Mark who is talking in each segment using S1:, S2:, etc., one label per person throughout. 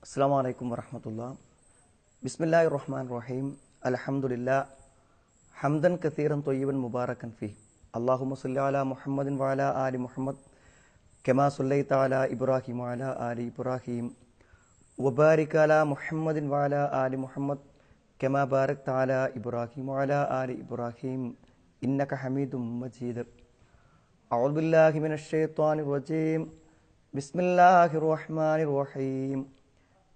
S1: അസ്സലാമു അലൈക്കും വറഹ്മത്തുള്ളാഹി. ബിസ്മില്ലാഹിർ റഹ്മാനിർ റഹീം. അൽഹംദുലില്ലാഹ് ഹംദൻ കസീറൻ ത്വയ്യിബൻ മുബാറകൻ ഫീഹി. അല്ലാഹുമ്മ സ്വല്ലി അലാ മുഹമ്മദിൻ വഅലാ ആലി മുഹമ്മദ് കമാ സ്വല്ലൈത അലാ ഇബ്രാഹിം വഅലാ ആലി ഇബ്രാഹിം വബാരിക് അലാ മുഹമ്മദിൻ വഅലാ ആലി മുഹമ്മദ് കമാ ബാരക്ത അലാ ഇബ്രാഹിം വഅലാ ആലി ഇബ്രാഹിം ഇന്നക ഹമീദും മജീദ്. അഊദു ബില്ലാഹി മിനശ് ശൈത്വാനിർ റജീം. ബിസ്മില്ലാഹിർ റഹ്മാനിർ റഹീം.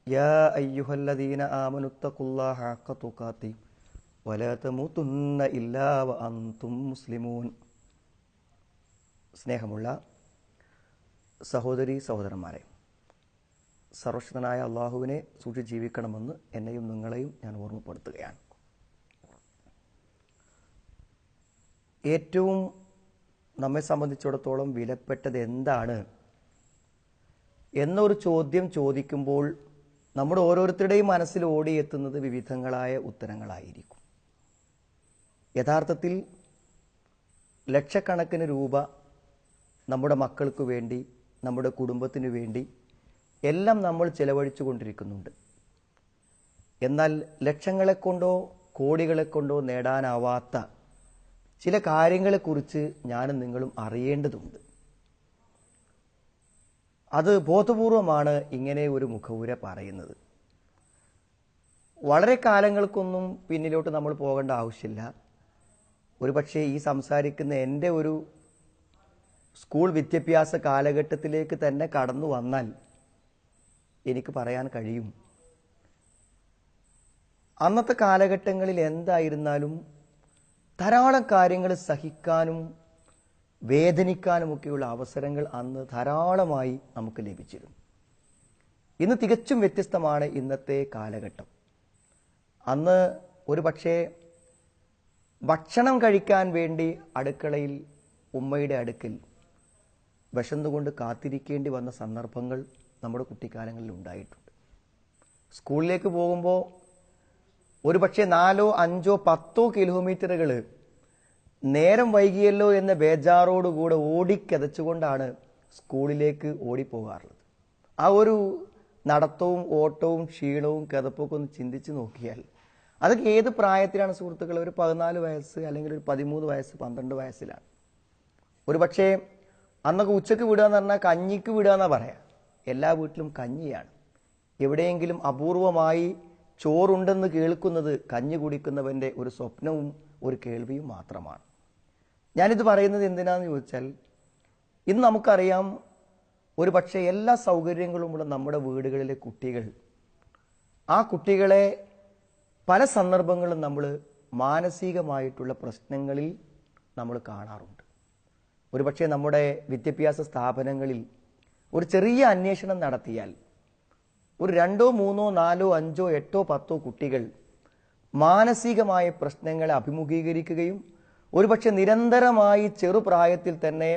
S1: യാ അയ്യുഹല്ലദീന ആമനു തഖുല്ലാഹ ഹഖ തുഖാതിഹി വലാ തമൂതുന്ന ഇല്ലാ വഅൻതും മുസ്ലിമൂൻ. സ്നേഹമുള്ള സഹോദരി സഹോദരന്മാരെ, സർവശക്തനായ അള്ളാഹുവിനെ സൂക്ഷിച്ച് ജീവിക്കണമെന്ന് എന്നെയും നിങ്ങളെയും ഞാൻ ഓർമ്മപ്പെടുത്തുകയാണ്. ഏറ്റവും നമ്മെ സംബന്ധിച്ചിടത്തോളം വിലപ്പെട്ടത് എന്താണ് എന്നൊരു ചോദ്യം ചോദിക്കുമ്പോൾ നമ്മുടെ ഓരോരുത്തരുടെയും മനസ്സിൽ ഓടിയെത്തുന്നത് വിവിധങ്ങളായ ഉത്തരങ്ങളായിരിക്കും. യഥാർത്ഥത്തിൽ ലക്ഷക്കണക്കിന് രൂപ നമ്മുടെ മക്കൾക്ക് വേണ്ടി, നമ്മുടെ കുടുംബത്തിനു വേണ്ടി എല്ലാം നമ്മൾ ചെലവഴിച്ചു കൊണ്ടിരിക്കുന്നുണ്ട്. എന്നാൽ ലക്ഷങ്ങളെ കൊണ്ടോ കോടികളെ കൊണ്ടോ നേടാനാവാത്ത ചില കാര്യങ്ങളെക്കുറിച്ച് ഞാനും നിങ്ങളും അറിയേണ്ടതുണ്ട്. അത് ബോധപൂർവമാണ് ഇങ്ങനെ ഒരു മുഖവുര പറയുന്നത്. വളരെ കാലങ്ങൾക്കൊന്നും പിന്നിലോട്ട് നമ്മൾ പോകേണ്ട ആവശ്യമില്ല. ഒരുപക്ഷെ ഈ സംസാരിക്കുന്ന എൻ്റെ ഒരു സ്കൂൾ വിദ്യാഭ്യാസ കാലഘട്ടത്തിലേക്ക് തന്നെ കടന്നു വന്നാൽ എനിക്ക് പറയാൻ കഴിയും, അന്നത്തെ കാലഘട്ടങ്ങളിൽ എന്തായിരുന്നാലും ധാരാളം കാര്യങ്ങൾ സഹിക്കാനും വേദനിക്കാനുമൊക്കെയുള്ള അവസരങ്ങൾ അന്ന് ധാരാളമായി നമുക്ക് ലഭിച്ചിരുന്നു. ഇന്ന് തികച്ചും വ്യത്യസ്തമാണ് ഇന്നത്തെ കാലഘട്ടം. അന്ന് ഒരു പക്ഷേ ഭക്ഷണം കഴിക്കാൻ വേണ്ടി അടുക്കളയിൽ ഉമ്മയുടെ അടുക്കൽ വിശന്നുകൊണ്ട് കാത്തിരിക്കേണ്ടി വന്ന സന്ദർഭങ്ങൾ നമ്മുടെ കുട്ടിക്കാലങ്ങളിൽ ഉണ്ടായിട്ടുണ്ട്. സ്കൂളിലേക്ക് പോകുമ്പോൾ ഒരു പക്ഷേ 4, 5, 10 കിലോമീറ്ററുകൾ നേരം വൈകിയല്ലോ എന്ന ബേജാറോടുകൂടെ ഓടിക്കതച്ചുകൊണ്ടാണ് സ്കൂളിലേക്ക് ഓടിപ്പോകാറുള്ളത്. ആ ഒരു നടത്തവും ഓട്ടവും ക്ഷീണവും കിതപ്പൊക്കെ ഒന്ന് ചിന്തിച്ച് നോക്കിയാൽ അതൊക്കെ ഏത് പ്രായത്തിലാണ് സുഹൃത്തുക്കൾ? ഒരു 14 വയസ്സ് അല്ലെങ്കിൽ ഒരു 13 വയസ്സ്, 12 വയസ്സിലാണ്. ഒരു പക്ഷേ അന്നൊക്കെ ഉച്ചക്ക് വിടുക എന്ന് പറഞ്ഞാൽ കഞ്ഞിക്ക് വിടുക എന്നാ പറയാം. എല്ലാ വീട്ടിലും കഞ്ഞിയാണ്. എവിടെയെങ്കിലും അപൂർവമായി ചോറുണ്ടെന്ന് കേൾക്കുന്നത് കഞ്ഞി കുടിക്കുന്നവൻ്റെ ഒരു സ്വപ്നവും ഒരു കേൾവിയും മാത്രമാണ്. ഞാനിത് പറയുന്നത് എന്തിനാന്ന് ചോദിച്ചാൽ, ഇന്ന് നമുക്കറിയാം, ഒരു പക്ഷേ എല്ലാ സൗകര്യങ്ങളുമുള്ള നമ്മുടെ വീടുകളിലെ കുട്ടികൾ, ആ കുട്ടികളെ പല സന്ദർഭങ്ങളും നമ്മൾ മാനസികമായിട്ടുള്ള പ്രശ്നങ്ങളിൽ നമ്മൾ കാണാറുണ്ട്. ഒരു പക്ഷേ നമ്മുടെ വിദ്യാഭ്യാസ സ്ഥാപനങ്ങളിൽ ഒരു ചെറിയ അന്വേഷണം നടത്തിയാൽ ഒരു 2, 3, 4, 5, 8, 10 കുട്ടികൾ മാനസികമായ പ്രശ്നങ്ങളെ അഭിമുഖീകരിക്കുകയും ഒരുപക്ഷെ നിരന്തരമായി ചെറുപ്രായത്തിൽ തന്നെ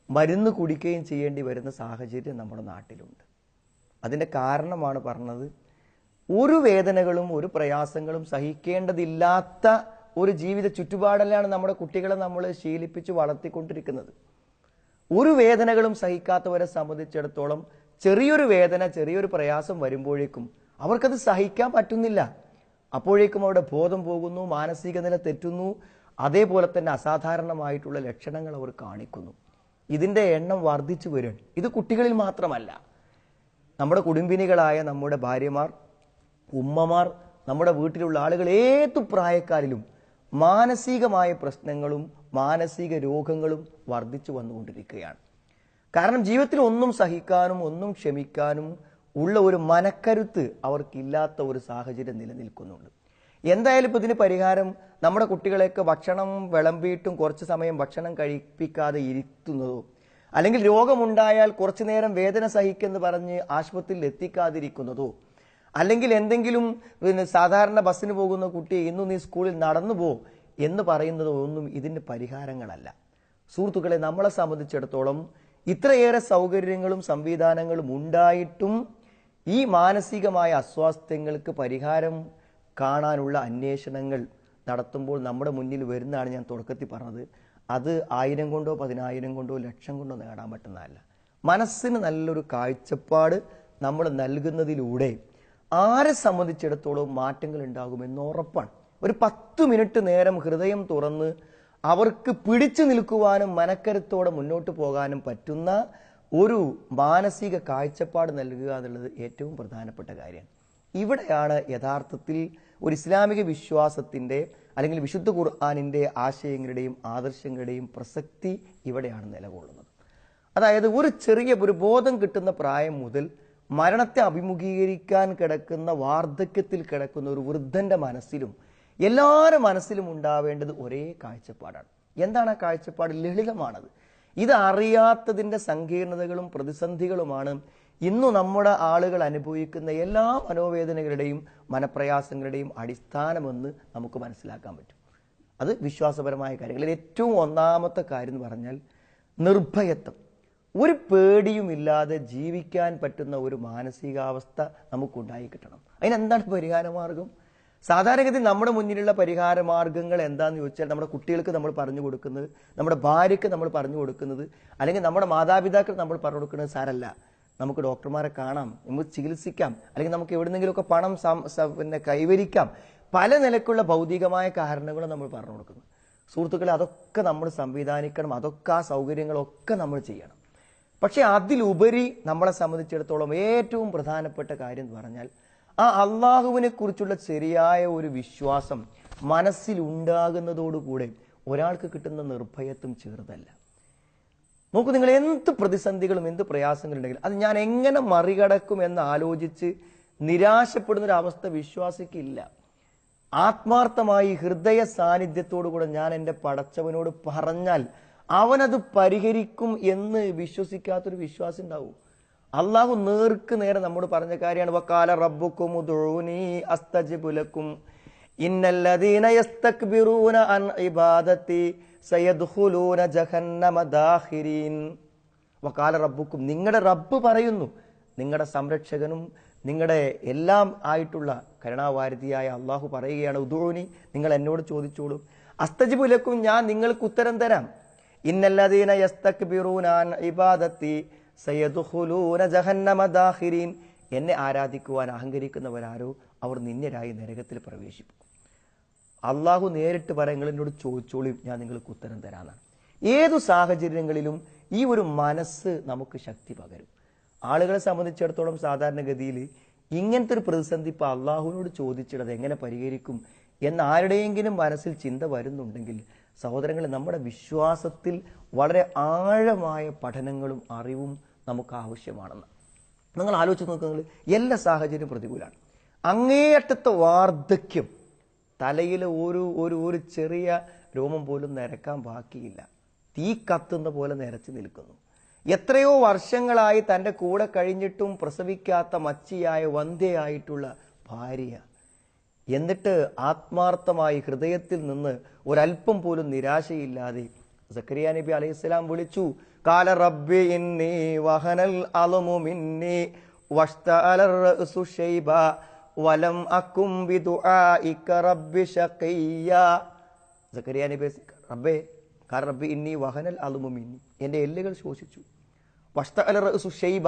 S1: മരുന്ന് കുടിക്കുകയും ചെയ്യേണ്ടി വരുന്ന സാഹചര്യം നമ്മുടെ നാട്ടിലുണ്ട്. അതിൻ്റെ കാരണമാണ് പറഞ്ഞത്, ഒരു വേദനകളും ഒരു പ്രയാസങ്ങളും സഹിക്കേണ്ടതില്ലാത്ത ഒരു ജീവിത ചുറ്റുപാടിലാണ് നമ്മുടെ കുട്ടികളെ നമ്മൾ ശീലിപ്പിച്ച് വളർത്തിക്കൊണ്ടിരിക്കുന്നത്. ഒരു വേദനകളും സഹിക്കാത്തവരെ സംബന്ധിച്ചിടത്തോളം ചെറിയൊരു വേദന, ചെറിയൊരു പ്രയാസം വരുമ്പോഴേക്കും അവർക്കത് സഹിക്കാൻ പറ്റുന്നില്ല. അപ്പോഴേക്കും അവരുടെ ബോധം പോകുന്നു, മാനസിക നില തെറ്റുന്നു, അതേപോലെ തന്നെ അസാധാരണമായിട്ടുള്ള ലക്ഷണങ്ങൾ അവർ കാണിക്കുന്നു. ഇതിൻ്റെ എണ്ണം വർദ്ധിച്ചു വരികയാണ്. ഇത് കുട്ടികളിൽ മാത്രമല്ല, നമ്മുടെ കുടുംബിനികളായ നമ്മുടെ ഭാര്യമാർ, ഉമ്മമാർ, നമ്മുടെ വീട്ടിലുള്ള ആളുകൾ, ഏതു പ്രായക്കാരിലും മാനസികമായ പ്രശ്നങ്ങളും മാനസിക രോഗങ്ങളും വർദ്ധിച്ചു വന്നുകൊണ്ടിരിക്കുകയാണ്. കാരണം ജീവിതത്തിൽ ഒന്നും സഹിക്കാനും ഒന്നും ക്ഷമിക്കാനും ഉള്ള ഒരു മനക്കരുത്ത് അവർക്കില്ലാത്ത ഒരു സാഹചര്യം നിലനിൽക്കുന്നുണ്ട്. എന്തായാലും ഇപ്പോൾ ഇതിന് പരിഹാരം നമ്മുടെ കുട്ടികളെയൊക്കെ ഭക്ഷണം വിളമ്പിയിട്ടും കുറച്ച് സമയം ഭക്ഷണം കഴിപ്പിക്കാതെ ഇരുത്തുന്നതോ, അല്ലെങ്കിൽ രോഗമുണ്ടായാൽ കുറച്ചു നേരം വേദന സഹിക്കെന്ന് പറഞ്ഞ് ആശുപത്രിയിൽ എത്തിക്കാതിരിക്കുന്നതോ, അല്ലെങ്കിൽ എന്തെങ്കിലും സാധാരണ ബസ്സിന് പോകുന്ന കുട്ടി ഇന്നു നീ സ്കൂളിൽ നടന്നു പോ എന്ന് പറയുന്നതോ ഒന്നും ഇതിന് പരിഹാരങ്ങളല്ല. സുഹൃത്തുക്കളെ, നമ്മളെ സംബന്ധിച്ചിടത്തോളം ഇത്രയേറെ സൗകര്യങ്ങളും സംവിധാനങ്ങളും ഉണ്ടായിട്ടും ഈ മാനസികമായ അസ്വാസ്ഥ്യങ്ങൾക്ക് പരിഹാരം കാണാനുള്ള അന്വേഷണങ്ങൾ നടത്തുമ്പോൾ നമ്മുടെ മുന്നിൽ വരുന്നതാണ് ഞാൻ തുടക്കത്തിൽ പറഞ്ഞത്. അത് 1000 കൊണ്ടോ 10,000 കൊണ്ടോ ലക്ഷം കൊണ്ടോ നേടാൻ പറ്റുന്നതല്ല. മനസ്സിന് നല്ലൊരു കാഴ്ചപ്പാട് നമ്മൾ നൽകുന്നതിലൂടെ ആരെ സംബന്ധിച്ചിടത്തോളം മാറ്റങ്ങൾ ഉണ്ടാകുമെന്ന് ഉറപ്പാണ്. ഒരു 10 മിനിറ്റ് നേരം ഹൃദയം തുറന്ന് അവർക്ക് പിടിച്ചു നിൽക്കുവാനും മനക്കരുത്തോടെ മുന്നോട്ട് പോകാനും പറ്റുന്ന ഒരു മാനസിക കാഴ്ചപ്പാട് നൽകുക എന്നുള്ളത് ഏറ്റവും പ്രധാനപ്പെട്ട കാര്യമാണ്. ഇവിടെയാണ് യഥാർത്ഥത്തിൽ ഒരു ഇസ്ലാമിക വിശ്വാസത്തിൻ്റെ അല്ലെങ്കിൽ വിശുദ്ധ ഖുർആനിൻ്റെ ആശയങ്ങളുടെയും ആദർശങ്ങളുടെയും പ്രസക്തി ഇവിടെയാണ് നിലകൊള്ളുന്നത്. അതായത് ഒരു ചെറിയ ഒരു ബോധം കിട്ടുന്ന പ്രായം മുതൽ മരണത്തെ അഭിമുഖീകരിക്കാൻ കിടക്കുന്ന വാർദ്ധക്യത്തിൽ കിടക്കുന്ന ഒരു വൃദ്ധന്റെ മനസ്സിലും എല്ലാവരുടെ മനസ്സിലും ഉണ്ടാവേണ്ടത് ഒരേ കാഴ്ചപ്പാടാണ്. എന്താണ് ആ കാഴ്ചപ്പാട്? ലളിതമാണത്. ഇത് അറിയാത്തതിൻ്റെ സങ്കീർണതകളും പ്രതിസന്ധികളുമാണ് ഇന്നു നമ്മുടെ ആളുകൾ അനുഭവിക്കുന്ന എല്ലാ മനോവേദനകളുടെയും മനപ്രയാസങ്ങളുടെയും അടിസ്ഥാനമെന്ന് നമുക്ക് മനസ്സിലാക്കാൻ പറ്റും. അത് വിശ്വാസപരമായ കാര്യങ്ങളിൽ ഏറ്റവും ഒന്നാമത്തെ കാര്യം എന്ന് പറഞ്ഞാൽ നിർഭയത്വം. ഒരു പേടിയുമില്ലാതെ ജീവിക്കാൻ പറ്റുന്ന ഒരു മാനസികാവസ്ഥ നമുക്കുണ്ടായി കിട്ടണം. അതിനെന്താണ് പരിഹാരമാർഗം? സാധാരണഗതി നമ്മുടെ മുന്നിലുള്ള പരിഹാര മാർഗങ്ങൾ എന്താണെന്ന് ചോദിച്ചാൽ നമ്മുടെ കുട്ടികൾക്ക് നമ്മൾ പറഞ്ഞു കൊടുക്കുന്നത്, നമ്മുടെ ഭാര്യയ്ക്ക് നമ്മൾ പറഞ്ഞു കൊടുക്കുന്നത്, അല്ലെങ്കിൽ നമ്മുടെ മാതാപിതാക്കൾ നമ്മൾ പറഞ്ഞു കൊടുക്കുന്നത് സാരല്ല, നമുക്ക് ഡോക്ടർമാരെ കാണാം, നമുക്ക് ചികിത്സിക്കാം, അല്ലെങ്കിൽ നമുക്ക് എവിടെന്നെങ്കിലുമൊക്കെ പണം കൈവരിക്കാം, പല നിലക്കുള്ള ഭൗതികമായ കാരണങ്ങളും നമ്മൾ പറഞ്ഞു കൊടുക്കുന്നു. സുഹൃത്തുക്കളെ, അതൊക്കെ നമ്മൾ സംവിധാനിക്കണം, അതൊക്കെ ആ സൗകര്യങ്ങളൊക്കെ നമ്മൾ ചെയ്യണം. പക്ഷെ അതിലുപരി നമ്മളെ സംബന്ധിച്ചിടത്തോളം ഏറ്റവും പ്രധാനപ്പെട്ട കാര്യം എന്ന് പറഞ്ഞാൽ ആ അള്ളാഹുവിനെ കുറിച്ചുള്ള ശരിയായ ഒരു വിശ്വാസം മനസ്സിലുണ്ടാകുന്നതോടുകൂടെ ഒരാൾക്ക് കിട്ടുന്ന നിർഭയത്വം ചെറുതല്ല. നോക്കൂ, നിങ്ങൾ എന്ത് പ്രതിസന്ധികളും എന്ത് പ്രയാസങ്ങളുണ്ടെങ്കിലും അത് ഞാൻ എങ്ങനെ മറികടക്കും എന്ന് ആലോചിച്ച് നിരാശപ്പെടുന്നൊരവസ്ഥ വിശ്വാസിക്കില്ല. ആത്മാർത്ഥമായി ഹൃദയ സാന്നിധ്യത്തോടുകൂടെ ഞാൻ എൻ്റെ പടച്ചവനോട് പറഞ്ഞാൽ അവനത് പരിഹരിക്കും എന്ന് വിശ്വസിക്കാത്തൊരു വിശ്വാസം ഉണ്ടാവും. അള്ളാഹു നേർക്ക് നേരെ നമ്മോട് പറഞ്ഞ കാര്യമാണ്, വഖാല റബ്ബുക്കും ഉദ്ഉനി അസ്തജിബ് ലക്കും ഇന്നല്ലദീന യസ്തക്ബിറൂന അൻ ഇബാദതി സയദ്ഖുലൂന ജഹന്നമ ദാഖിരീൻ. വഖാല റബ്ബുക്കും, നിങ്ങളുടെ റബ്ബ് പറയുന്നു, നിങ്ങളുടെ സംരക്ഷകനും നിങ്ങളുടെ എല്ലാം ആയിട്ടുള്ള കരുണാവാരിധിയായ അള്ളാഹു പറയുകയാണ്, ഉദ്ഉനി, നിങ്ങൾ എന്നോട് ചോദിച്ചോളൂ, അസ്തജിബ് ലക്കും, ഞാൻ നിങ്ങൾക്ക് ഉത്തരം തരാം. ഇന്നല്ലദീന യസ്തക്ബിറൂന അൻ ഇബാദതി സയദ്ഖുലൂന ജഹന്നമ ദാഖിരീൻ. എന്നെ ആരാധിക്കുവാൻ അഹങ്കരിക്കുന്നവരാരോ അവർ നിന്ദരായി നരകത്തിൽ പ്രവേശിക്കും. അള്ളാഹു നേരിട്ട് പറയാൻ, നിങ്ങൾ എന്നോട് ചോദിച്ചോളൂ, ഞാൻ നിങ്ങൾക്ക് ഉത്തരം തരാമെന്നാണ്. ഏതു സാഹചര്യങ്ങളിലും ഈ ഒരു മനസ്സ് നമുക്ക് ശക്തി പകരും. ആളുകളെ സംബന്ധിച്ചിടത്തോളം സാധാരണഗതിയിൽ ഇങ്ങനത്തെ ഒരു പ്രതിസന്ധി ഇപ്പോൾ അള്ളാഹുവിനോട് ചോദിച്ചിടത് എങ്ങനെ പരിഹരിക്കും എന്ന് ആരുടെയെങ്കിലും മനസ്സിൽ ചിന്ത വരുന്നുണ്ടെങ്കിൽ സഹോദരങ്ങളെ, നമ്മുടെ വിശ്വാസത്തിൽ വളരെ ആഴമായ പഠനങ്ങളും അറിവും നമുക്ക് ആവശ്യമാണെന്ന് നിങ്ങൾ ആലോചിച്ച് നോക്കുക. എല്ലാ സാഹചര്യവും പ്രതികൂലമാണ്. അങ്ങേയറ്റത്തെ വാർദ്ധക്യം, തലയിൽ ഒരു ചെറിയ രോമം പോലും നിരക്കാൻ ബാക്കിയില്ല, തീ കത്തുന്ന പോലെ നിരച്ചു നിൽക്കുന്നു. എത്രയോ വർഷങ്ങളായി തൻ്റെ കൂടെ കഴിഞ്ഞിട്ടും പ്രസവിക്കാത്ത മച്ചിയായ വന്ധ്യയായിട്ടുള്ള ഭാര്യ, എന്നിട്ട് ആത്മാർത്ഥമായി ഹൃദയത്തിൽ നിന്ന് ഒരല്പം പോലും നിരാശയില്ലാതെ സക്കരിയ നബി അലൈഹിസ്സലാം വിളിച്ചു, കാല റബ്ബി ഇന്നി വഹനൽ അലമു മിന്നി വഷ്തഅല റഅസു ശൈബ വലം അകും ബിദുആഇക റബ്ബി ശഖിയ. സക്കരിയ നബി, റബ്ബേ, കാല റബ്ബി ഇന്നി വഹനൽ അലമു മിന്നി, എൻ്റെ എല്ലുകൾ ശോഷിച്ചു, വഷ്തഅല റഅസു ശൈബ,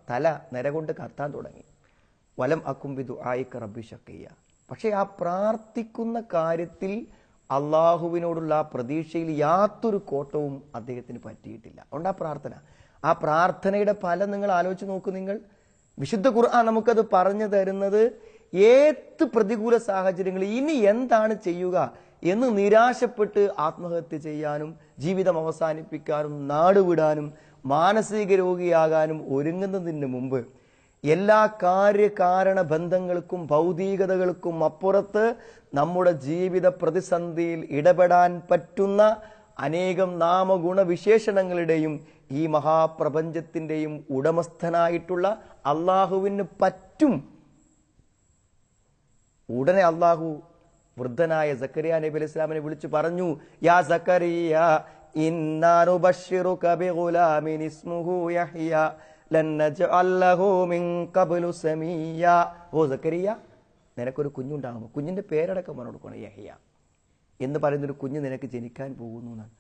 S1: തല നിരകൊണ്ട് കത്താൻ തുടങ്ങി, വലം അകും ബിദുആഇക റബ്ബി ശഖിയ. പക്ഷേ ആ പ്രാർത്ഥിക്കുന്ന കാര്യത്തിൽ അള്ളാഹുവിനോടുള്ള ആ പ്രതീക്ഷയിൽ യാതൊരു കോട്ടവും അദ്ദേഹത്തിന് പറ്റിയിട്ടില്ല. അതുകൊണ്ട് ആ പ്രാർത്ഥനയുടെ ഫലം നിങ്ങൾ ആലോചിച്ച് നോക്കൂ. നിങ്ങൾ വിശുദ്ധ ഖുർആൻ നമുക്കത് പറഞ്ഞു തരുന്നത് ഏത് പ്രതികൂല സാഹചര്യങ്ങളിൽ ഇനി എന്താണ് ചെയ്യുക എന്ന് നിരാശപ്പെട്ട് ആത്മഹത്യ ചെയ്യാനും ജീവിതം അവസാനിപ്പിക്കാനും നാടുവിടാനും മാനസിക രോഗിയാകാനും ഒരുങ്ങുന്നതിന് മുമ്പ് എല്ലാ കാര്യകാരണ ബന്ധങ്ങൾക്കും ഭൗതികതകൾക്കും അപ്പുറത്ത് നമ്മുടെ ജീവിത പ്രതിസന്ധിയിൽ ഇടപെടാൻ പറ്റുന്ന അനേകം നാമഗുണവിശേഷണങ്ങളുടെയും ഈ മഹാപ്രപഞ്ചത്തിൻ്റെയും ഉടമസ്ഥനായിട്ടുള്ള അള്ളാഹുവിന് പറ്റും. ഉടനെ അള്ളാഹു വൃദ്ധനായ സക്കരിയ നബി അലൈഹി സ്വലാമിനെ വിളിച്ചു പറഞ്ഞു, യാ സക്കരിയ ഇന്നാ നുബശ്ശിറുക ബിഗുലാമിൻ ഇസ്മുഹു യഹ്യ ലൻ നജ്അൽ ലഹു മിൻ ഖബ്ലു സമീയ. ഓ സക്കരിയ, നിനക്കൊരു കുഞ്ഞുണ്ടാകും, കുഞ്ഞിൻ്റെ പേരടക്കം പറഞ്ഞു കൊടുക്കണം, യഹ്യ എന്ന് പറയുന്നൊരു കുഞ്ഞ് നിനക്ക് ജനിക്കാൻ പോകുന്നു എന്നാണ്.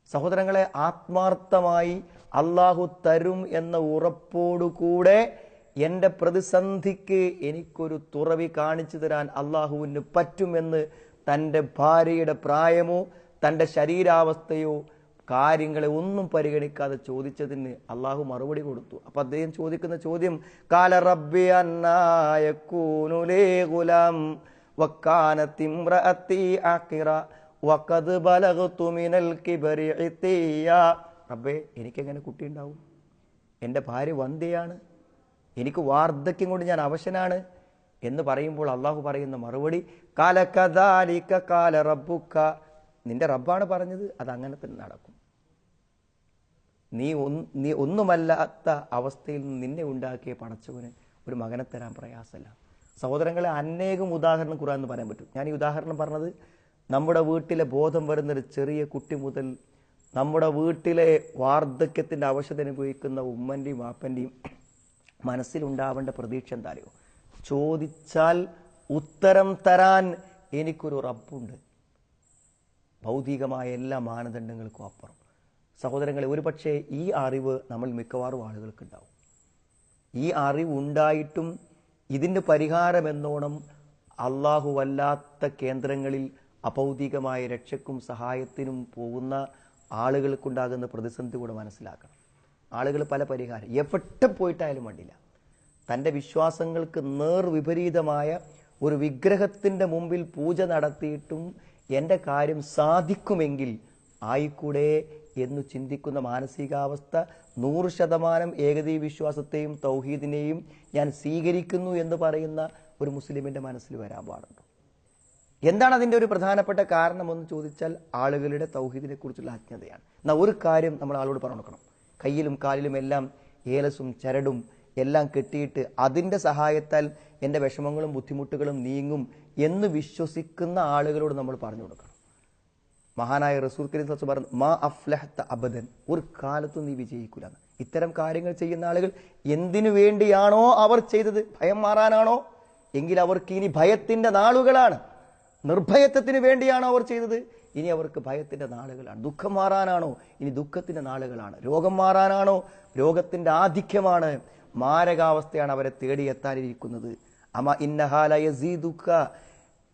S1: സഹോദരങ്ങളെ, ആത്മാർത്ഥമായി അള്ളാഹു തരും എന്ന ഉറപ്പോടുകൂടെ എൻ്റെ പ്രതിസന്ധിക്ക് എനിക്കൊരു തുറവി കാണിച്ചു തരാൻ അള്ളാഹുവിന് പറ്റുമെന്ന് തൻ്റെ ഭാര്യയുടെ പ്രായമോ തൻ്റെ ശരീരാവസ്ഥയോ കാര്യങ്ങളെ ഒന്നും പരിഗണിക്കാതെ ചോദിച്ചതിന് അള്ളാഹു മറുപടി കൊടുത്തു. അപ്പൊ അദ്ദേഹം ചോദിക്കുന്ന ചോദ്യം, കാല റബ്ബി അന്നാ യകൂനു ലീ ഗുലാം വകാനത് ഇംറഅതി ആഖിറ വഖദ് ബലഗ്തു മിനൽ കിബരി ഇതിയ. റബ്ബേ, എനിക്കെങ്ങനെ കുട്ടി ഉണ്ടാവും? എൻ്റെ ഭാര്യ വന്ധ്യയാണ്, എനിക്ക് വാർദ്ധക്യം കൊണ്ട് ഞാൻ അവശനാണ് എന്ന് പറയുമ്പോൾ അള്ളാഹു പറയുന്ന മറുപടി, കാല കദാലിക കാല റബ്ബുക, നിന്റെ റബ്ബാണ് പറഞ്ഞത്, അത് അങ്ങനെ തന്നെ നടക്കും. നീ ഒന്നുമല്ലാത്ത അവസ്ഥയിൽ നിന്ന് നിന്നെ ഉണ്ടാക്കിയ പടച്ചവന് ഒരു മകനെ തരാൻ പ്രയാസമല്ല. സഹോദരങ്ങളെ, അനേകം ഉദാഹരണം ഖുർആൻ എന്ന് പറയാൻ പറ്റും. ഞാൻ ഈ ഉദാഹരണം പറഞ്ഞത് നമ്മുടെ വീട്ടിലെ ബോധം വരുന്നൊരു ചെറിയ കുട്ടി മുതൽ നമ്മുടെ വീട്ടിലെ വാർദ്ധക്യത്തിൻ്റെ അവശത അനുഭവിക്കുന്ന ഉമ്മൻ്റെയും വാപ്പൻ്റെയും മനസ്സിലുണ്ടാവേണ്ട പ്രതീക്ഷ എന്താ അറിയോ? ചോദിച്ചാൽ ഉത്തരം തരാൻ എനിക്കൊരു റബ്ബുണ്ട്, ഭൗതികമായ എല്ലാ മാനദണ്ഡങ്ങൾക്കും അപ്പുറം. സഹോദരങ്ങളെ, ഒരു പക്ഷേ ഈ അറിവ് നമ്മൾ മിക്കവാറും ആളുകൾക്ക് ഉണ്ടാവും. ഈ അറിവ് ഉണ്ടായിട്ടും ഇതിന് പരിഹാരം എന്നോണം അള്ളാഹു വല്ലാത്ത കേന്ദ്രങ്ങളിൽ അഭൗതികമായ രക്ഷയ്ക്കും സഹായത്തിനും പോകുന്ന ആളുകൾക്കുണ്ടാകുന്ന പ്രതിസന്ധി കൂടെ മനസ്സിലാക്കണം. ആളുകൾ പല പരിഹാരം എവിടെ പോയിട്ടായാലും വേണ്ടില്ല, തൻ്റെ വിശ്വാസങ്ങൾക്ക് വിപരീതമായ ഒരു വിഗ്രഹത്തിൻ്റെ മുമ്പിൽ പൂജ നടത്തിയിട്ടും എൻ്റെ കാര്യം സാധിക്കുമെങ്കിൽ ആയിക്കൂടെ എന്ന് ചിന്തിക്കുന്ന മാനസികാവസ്ഥ 100% ഏകദൈവ വിശ്വാസത്തെയും തൗഹീദിനെയും ഞാൻ സ്വീകരിക്കുന്നു എന്ന് പറയുന്ന ഒരു മുസ്ലിമിൻ്റെ മനസ്സിൽ വരാൻ പാടുണ്ടോ? എന്താണ് അതിൻ്റെ ഒരു പ്രധാനപ്പെട്ട കാരണമെന്ന് ചോദിച്ചാൽ ആളുകളുടെ തൗഹീദിനെ കുറിച്ചുള്ള അജ്ഞതയാണ്. എന്നാൽ ഒരു കാര്യം നമ്മൾ ആളോട് പറഞ്ഞു കൊടുക്കണം, കയ്യിലും കാലിലും എല്ലാം ഏലസും ചരടും എല്ലാം കെട്ടിയിട്ട് അതിൻ്റെ സഹായത്താൽ എൻ്റെ വിഷമങ്ങളും ബുദ്ധിമുട്ടുകളും നീങ്ങും എന്ന് വിശ്വസിക്കുന്ന ആളുകളോട് നമ്മൾ പറഞ്ഞു കൊടുക്കണം. മഹാനായ റസൂൽ കരീം സല്ലല്ലാഹു അലൈഹി വസല്ലം പറഞ്ഞു, മാ അഫ്ലഹത അബദൻ, ഒരു കാലത്തും നീ വിജയിക്കൂല. ഇത്തരം കാര്യങ്ങൾ ചെയ്യുന്ന ആളുകൾ എന്തിനു വേണ്ടിയാണോ അവർ ചെയ്തത്, ഭയം മാറാനാണോ, എങ്കിൽ അവർക്ക് ഇനി ഭയത്തിൻ്റെ നാളുകളാണ്. നിർഭയത്വത്തിന് വേണ്ടിയാണോ അവർ ചെയ്തത്, ഇനി അവർക്ക് ഭയത്തിൻ്റെ നാളുകളാണ്. ദുഃഖം മാറാനാണോ, ഇനി ദുഃഖത്തിൻ്റെ നാളുകളാണ്. രോഗം മാറാനാണോ, രോഗത്തിൻ്റെ ആധിക്യമാണ്, മാരകാവസ്ഥയാണ് അവരെ തേടിയെത്താനിരിക്കുന്നത്. അമ ഇന്നഹാ ല യസീദുക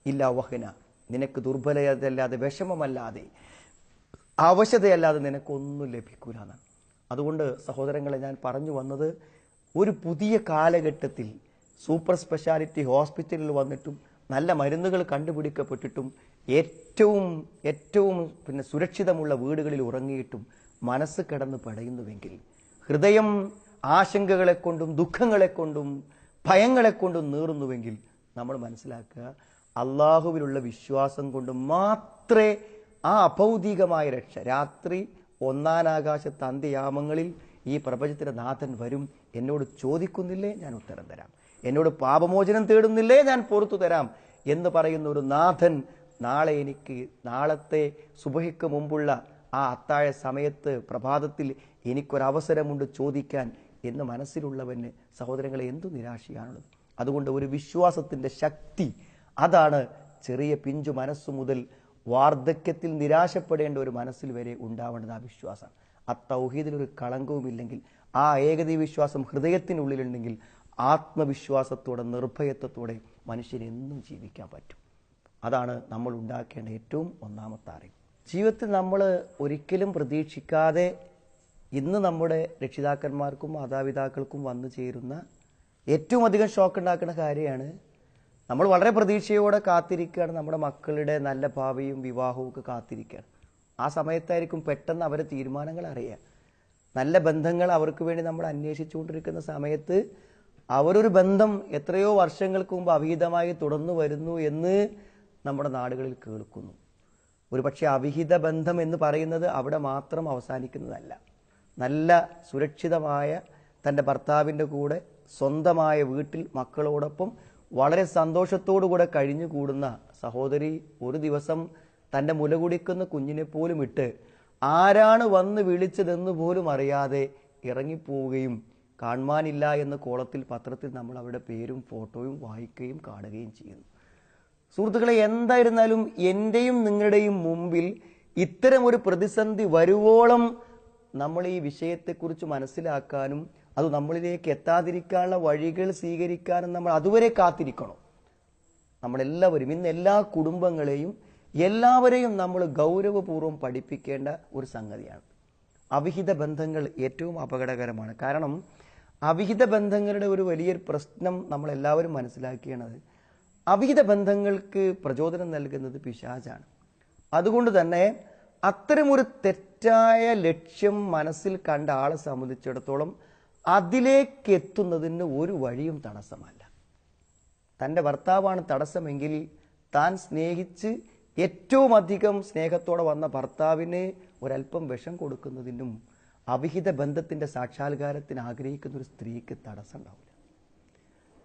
S1: ഇല്ലാ വഹ്ന, നിനക്ക് ദുർബലതയല്ലാതെ വിഷമമല്ലാതെ അവശതയല്ലാതെ നിനക്കൊന്നും ലഭിക്കൂല എന്നാണ്. അതുകൊണ്ട് സഹോദരങ്ങളെ, ഞാൻ പറഞ്ഞു വന്നത്, ഒരു പുതിയ കാലഘട്ടത്തിൽ സൂപ്പർ സ്പെഷ്യാലിറ്റി ഹോസ്പിറ്റലിൽ വന്നിട്ടും നല്ല മരുന്നുകൾ കണ്ടുപിടിക്കപ്പെട്ടിട്ടും ഏറ്റവും സുരക്ഷിതമുള്ള വീടുകളിൽ ഉറങ്ങിയിട്ടും മനസ്സ് കിടന്ന് പടയുന്നുവെങ്കിൽ, ഹൃദയം ആശങ്കകളെ കൊണ്ടും ദുഃഖങ്ങളെ കൊണ്ടും ഭയങ്ങളെ കൊണ്ടും നീറുന്നുവെങ്കിൽ നമ്മൾ മനസ്സിലാക്കുക, അള്ളാഹുവിലുള്ള വിശ്വാസം കൊണ്ട് മാത്രമേ ആ അഭൗതികമായ രക്ഷ, രാത്രി 1-ാം ആകാശത്ത് അന്ത്യയാമങ്ങളിൽ ഈ പ്രപഞ്ചത്തിന്റെ നാഥൻ വരും, എന്നോട് ചോദിക്കുന്നില്ലേ ഞാൻ ഉത്തരം തരാം, എന്നോട് പാപമോചനം തേടുന്നില്ലേ ഞാൻ പുറത്തു തരാം എന്ന് പറയുന്ന ഒരു നാഥൻ നാളെ എനിക്ക്, നാളത്തെ സുബഹിക്ക് മുമ്പുള്ള ആ അത്താഴ സമയത്ത് പ്രഭാതത്തിൽ എനിക്കൊരവസരമുണ്ട് ചോദിക്കാൻ എന്ന് മനസ്സിലുള്ളവന് സഹോദരങ്ങളെ എന്തു നിരാശയാണുള്ളത്. അതുകൊണ്ട് ഒരു വിശ്വാസത്തിൻ്റെ ശക്തി അതാണ് ചെറിയ പിഞ്ചു മനസ്സു മുതൽ വാർദ്ധക്യത്തിൽ നിരാശപ്പെടേണ്ട ഒരു മനസ്സിൽ വരെ ഉണ്ടാവേണ്ടത് ആ വിശ്വാസം. ആ തൗഹീദിലൊരു കളങ്കവുമില്ലെങ്കിൽ, ആ ഏകദൈവ വിശ്വാസം ഹൃദയത്തിനുള്ളിലുണ്ടെങ്കിൽ ആത്മവിശ്വാസത്തോടെ നിർഭയത്വത്തോടെ മനുഷ്യന് എന്നും ജീവിക്കാൻ പറ്റും. അതാണ് നമ്മൾ ഉണ്ടാക്കേണ്ട ഏറ്റവും ഒന്നാമത്തെ അറിവ്. ജീവിതത്തിൽ നമ്മൾ ഒരിക്കലും പ്രതീക്ഷിക്കാതെ ഇന്ന് നമ്മുടെ രക്ഷിതാക്കന്മാർക്കും മാതാപിതാക്കൾക്കും വന്നു ചേരുന്ന ഏറ്റവും അധികം ഷോക്ക് ഉണ്ടാക്കുന്ന കാര്യമാണ്, നമ്മൾ വളരെ പ്രതീക്ഷയോടെ കാത്തിരിക്കുകയാണ്, നമ്മുടെ മക്കളുടെ നല്ല ഭാവിയും വിവാഹവും ഒക്കെ കാത്തിരിക്കുകയാണ്. ആ സമയത്തായിരിക്കും പെട്ടെന്ന് അവരെ തീരുമാനങ്ങൾ അറിയുക. നല്ല ബന്ധങ്ങൾ അവർക്ക് വേണ്ടി നമ്മൾ അന്വേഷിച്ചുകൊണ്ടിരിക്കുന്ന സമയത്ത് അവരൊരു ബന്ധം എത്രയോ വർഷങ്ങൾക്ക് മുമ്പ് അവിഹിതമായി തുടർന്നു വരുന്നു എന്ന് നമ്മുടെ നാടുകളിൽ കേൾക്കുന്നു. ഒരു പക്ഷേ അവിഹിത ബന്ധം എന്ന് പറയുന്നത് അവിടെ മാത്രം അവസാനിക്കുന്നതല്ല. നല്ല സുരക്ഷിതമായ തൻ്റെ ഭർത്താവിൻ്റെ കൂടെ സ്വന്തമായ വീട്ടിൽ മക്കളോടൊപ്പം വളരെ സന്തോഷത്തോടുകൂടെ കഴിഞ്ഞുകൂടുന്ന സഹോദരി ഒരു ദിവസം തൻ്റെ മുലകുടിക്കുന്ന കുഞ്ഞിനെ പോലും ഇട്ട് ആരാണ് വന്ന് വിളിച്ചതെന്ന് പോലും അറിയാതെ ഇറങ്ങിപ്പോവുകയും കാണുവാനില്ല എന്ന കോളത്തിൽ പത്രത്തിൽ നമ്മൾ അവരുടെ പേരും ഫോട്ടോയും വായിക്കുകയും കാണുകയും ചെയ്യുന്നു. സുഹൃത്തുക്കളെ, എന്തായിരുന്നാലും എൻ്റെയും നിങ്ങളുടെയും മുമ്പിൽ ഇത്തരം ഒരു പ്രതിസന്ധി വരുവോളം നമ്മൾ ഈ വിഷയത്തെക്കുറിച്ച് മനസ്സിലാക്കാനും അത് നമ്മളിലേക്ക് എത്താതിരിക്കാനുള്ള വഴികൾ സ്വീകരിക്കാനും നമ്മൾ അതുവരെ കാത്തിരിക്കണം. നമ്മളെല്ലാവരും ഇന്ന് എല്ലാ കുടുംബങ്ങളെയും എല്ലാവരെയും നമ്മൾ ഗൗരവപൂർവ്വം പഠിപ്പിക്കേണ്ട ഒരു സംഗതിയാണ്. അവിഹിത ബന്ധങ്ങൾ ഏറ്റവും അപകടകരമാണ്. കാരണം അവിഹിത ബന്ധങ്ങളുടെ ഒരു വലിയൊരു പ്രശ്നം നമ്മളെല്ലാവരും മനസ്സിലാക്കിയത്, അവിഹിത ബന്ധങ്ങൾക്ക് പ്രചോദനം നൽകുന്നത് പിശാചാണ്. അതുകൊണ്ട് തന്നെ അത്തരമൊരു തെറ്റായ ലക്ഷ്യം മനസ്സിൽ കണ്ട ആളെ സംബന്ധിച്ചിടത്തോളം അതിലേക്ക് എത്തുന്നതിന് ഒരു വഴിയും തടസ്സമല്ല. തൻ്റെ ഭർത്താവാണ് തടസ്സമെങ്കിൽ താൻ സ്നേഹിച്ച് ഏറ്റവും അധികം സ്നേഹത്തോടെ വന്ന ഭർത്താവിന് ഒരല്പം വിഷം കൊടുക്കുന്നതിനും അവിഹിത ബന്ധത്തിന്റെ സാക്ഷാത്കാരത്തിന് ആഗ്രഹിക്കുന്ന ഒരു സ്ത്രീക്ക് തടസ്സം ഉണ്ടാവില്ല.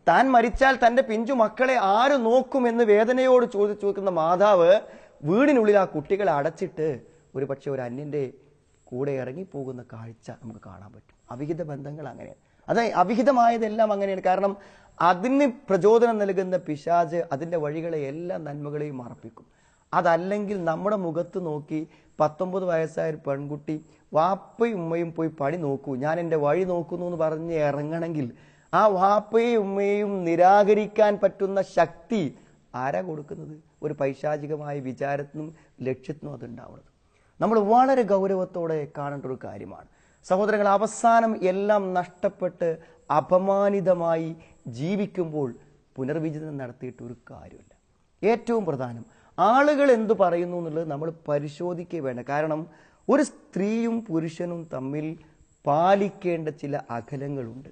S1: താൻ മരിച്ചാൽ തൻ്റെ പിഞ്ചു മക്കളെ ആര് നോക്കുമെന്ന് വേദനയോട് ചോദിച്ചു നോക്കുന്ന മാതാവ് വീടിനുള്ളിൽ ആ കുട്ടികളെ അടച്ചിട്ട് ഒരു പക്ഷെ ഒരു അന്യന്റെ കൂടെ ഇറങ്ങിപ്പോകുന്ന കാഴ്ച നമുക്ക് കാണാൻ പറ്റും. അവിഹിത ബന്ധങ്ങൾ അങ്ങനെയാണ്. അത് അവിഹിതമായതെല്ലാം അങ്ങനെയാണ്. കാരണം അതിന് പ്രചോദനം നൽകുന്ന പിശാച് അതിൻ്റെ വഴികളെ എല്ലാ നന്മകളെയും മറപ്പിക്കും. അതല്ലെങ്കിൽ നമ്മുടെ മുഖത്ത് നോക്കി 19 വയസ്സായ ഒരു പെൺകുട്ടി വാപ്പയും ഉമ്മയും പോയി പണി നോക്കൂ, ഞാൻ എൻ്റെ വഴി നോക്കുന്നു എന്ന് പറഞ്ഞ് ഇറങ്ങണമെങ്കിൽ ആ വാപ്പയും ഉമ്മയും നിരാകരിക്കാൻ പറ്റുന്ന ശക്തി ആരാ കൊടുക്കുന്നത്? ഒരു പൈശാചികമായ വിചാരത്തിനും ലക്ഷ്യത്തിനും അതുണ്ടാവുന്നത്. നമ്മൾ വളരെ ഗൗരവത്തോടെ കാണേണ്ട ഒരു കാര്യമാണ് സഹോദരങ്ങൾ. അവസാനം എല്ലാം നഷ്ടപ്പെട്ട് അപമാനിതമായി ജീവിക്കുമ്പോൾ പുനർവിചിന്തനം നടത്തിയിട്ട് ഒരു കാര്യമില്ല. ഏറ്റവും പ്രധാനം ആളുകൾ എന്തു പറയുന്നു എന്നുള്ളത് നമ്മൾ പരിശോധിക്കുക വേണ്ട. കാരണം ഒരു സ്ത്രീയും പുരുഷനും തമ്മിൽ പാലിക്കേണ്ട ചില അകലങ്ങളുണ്ട്.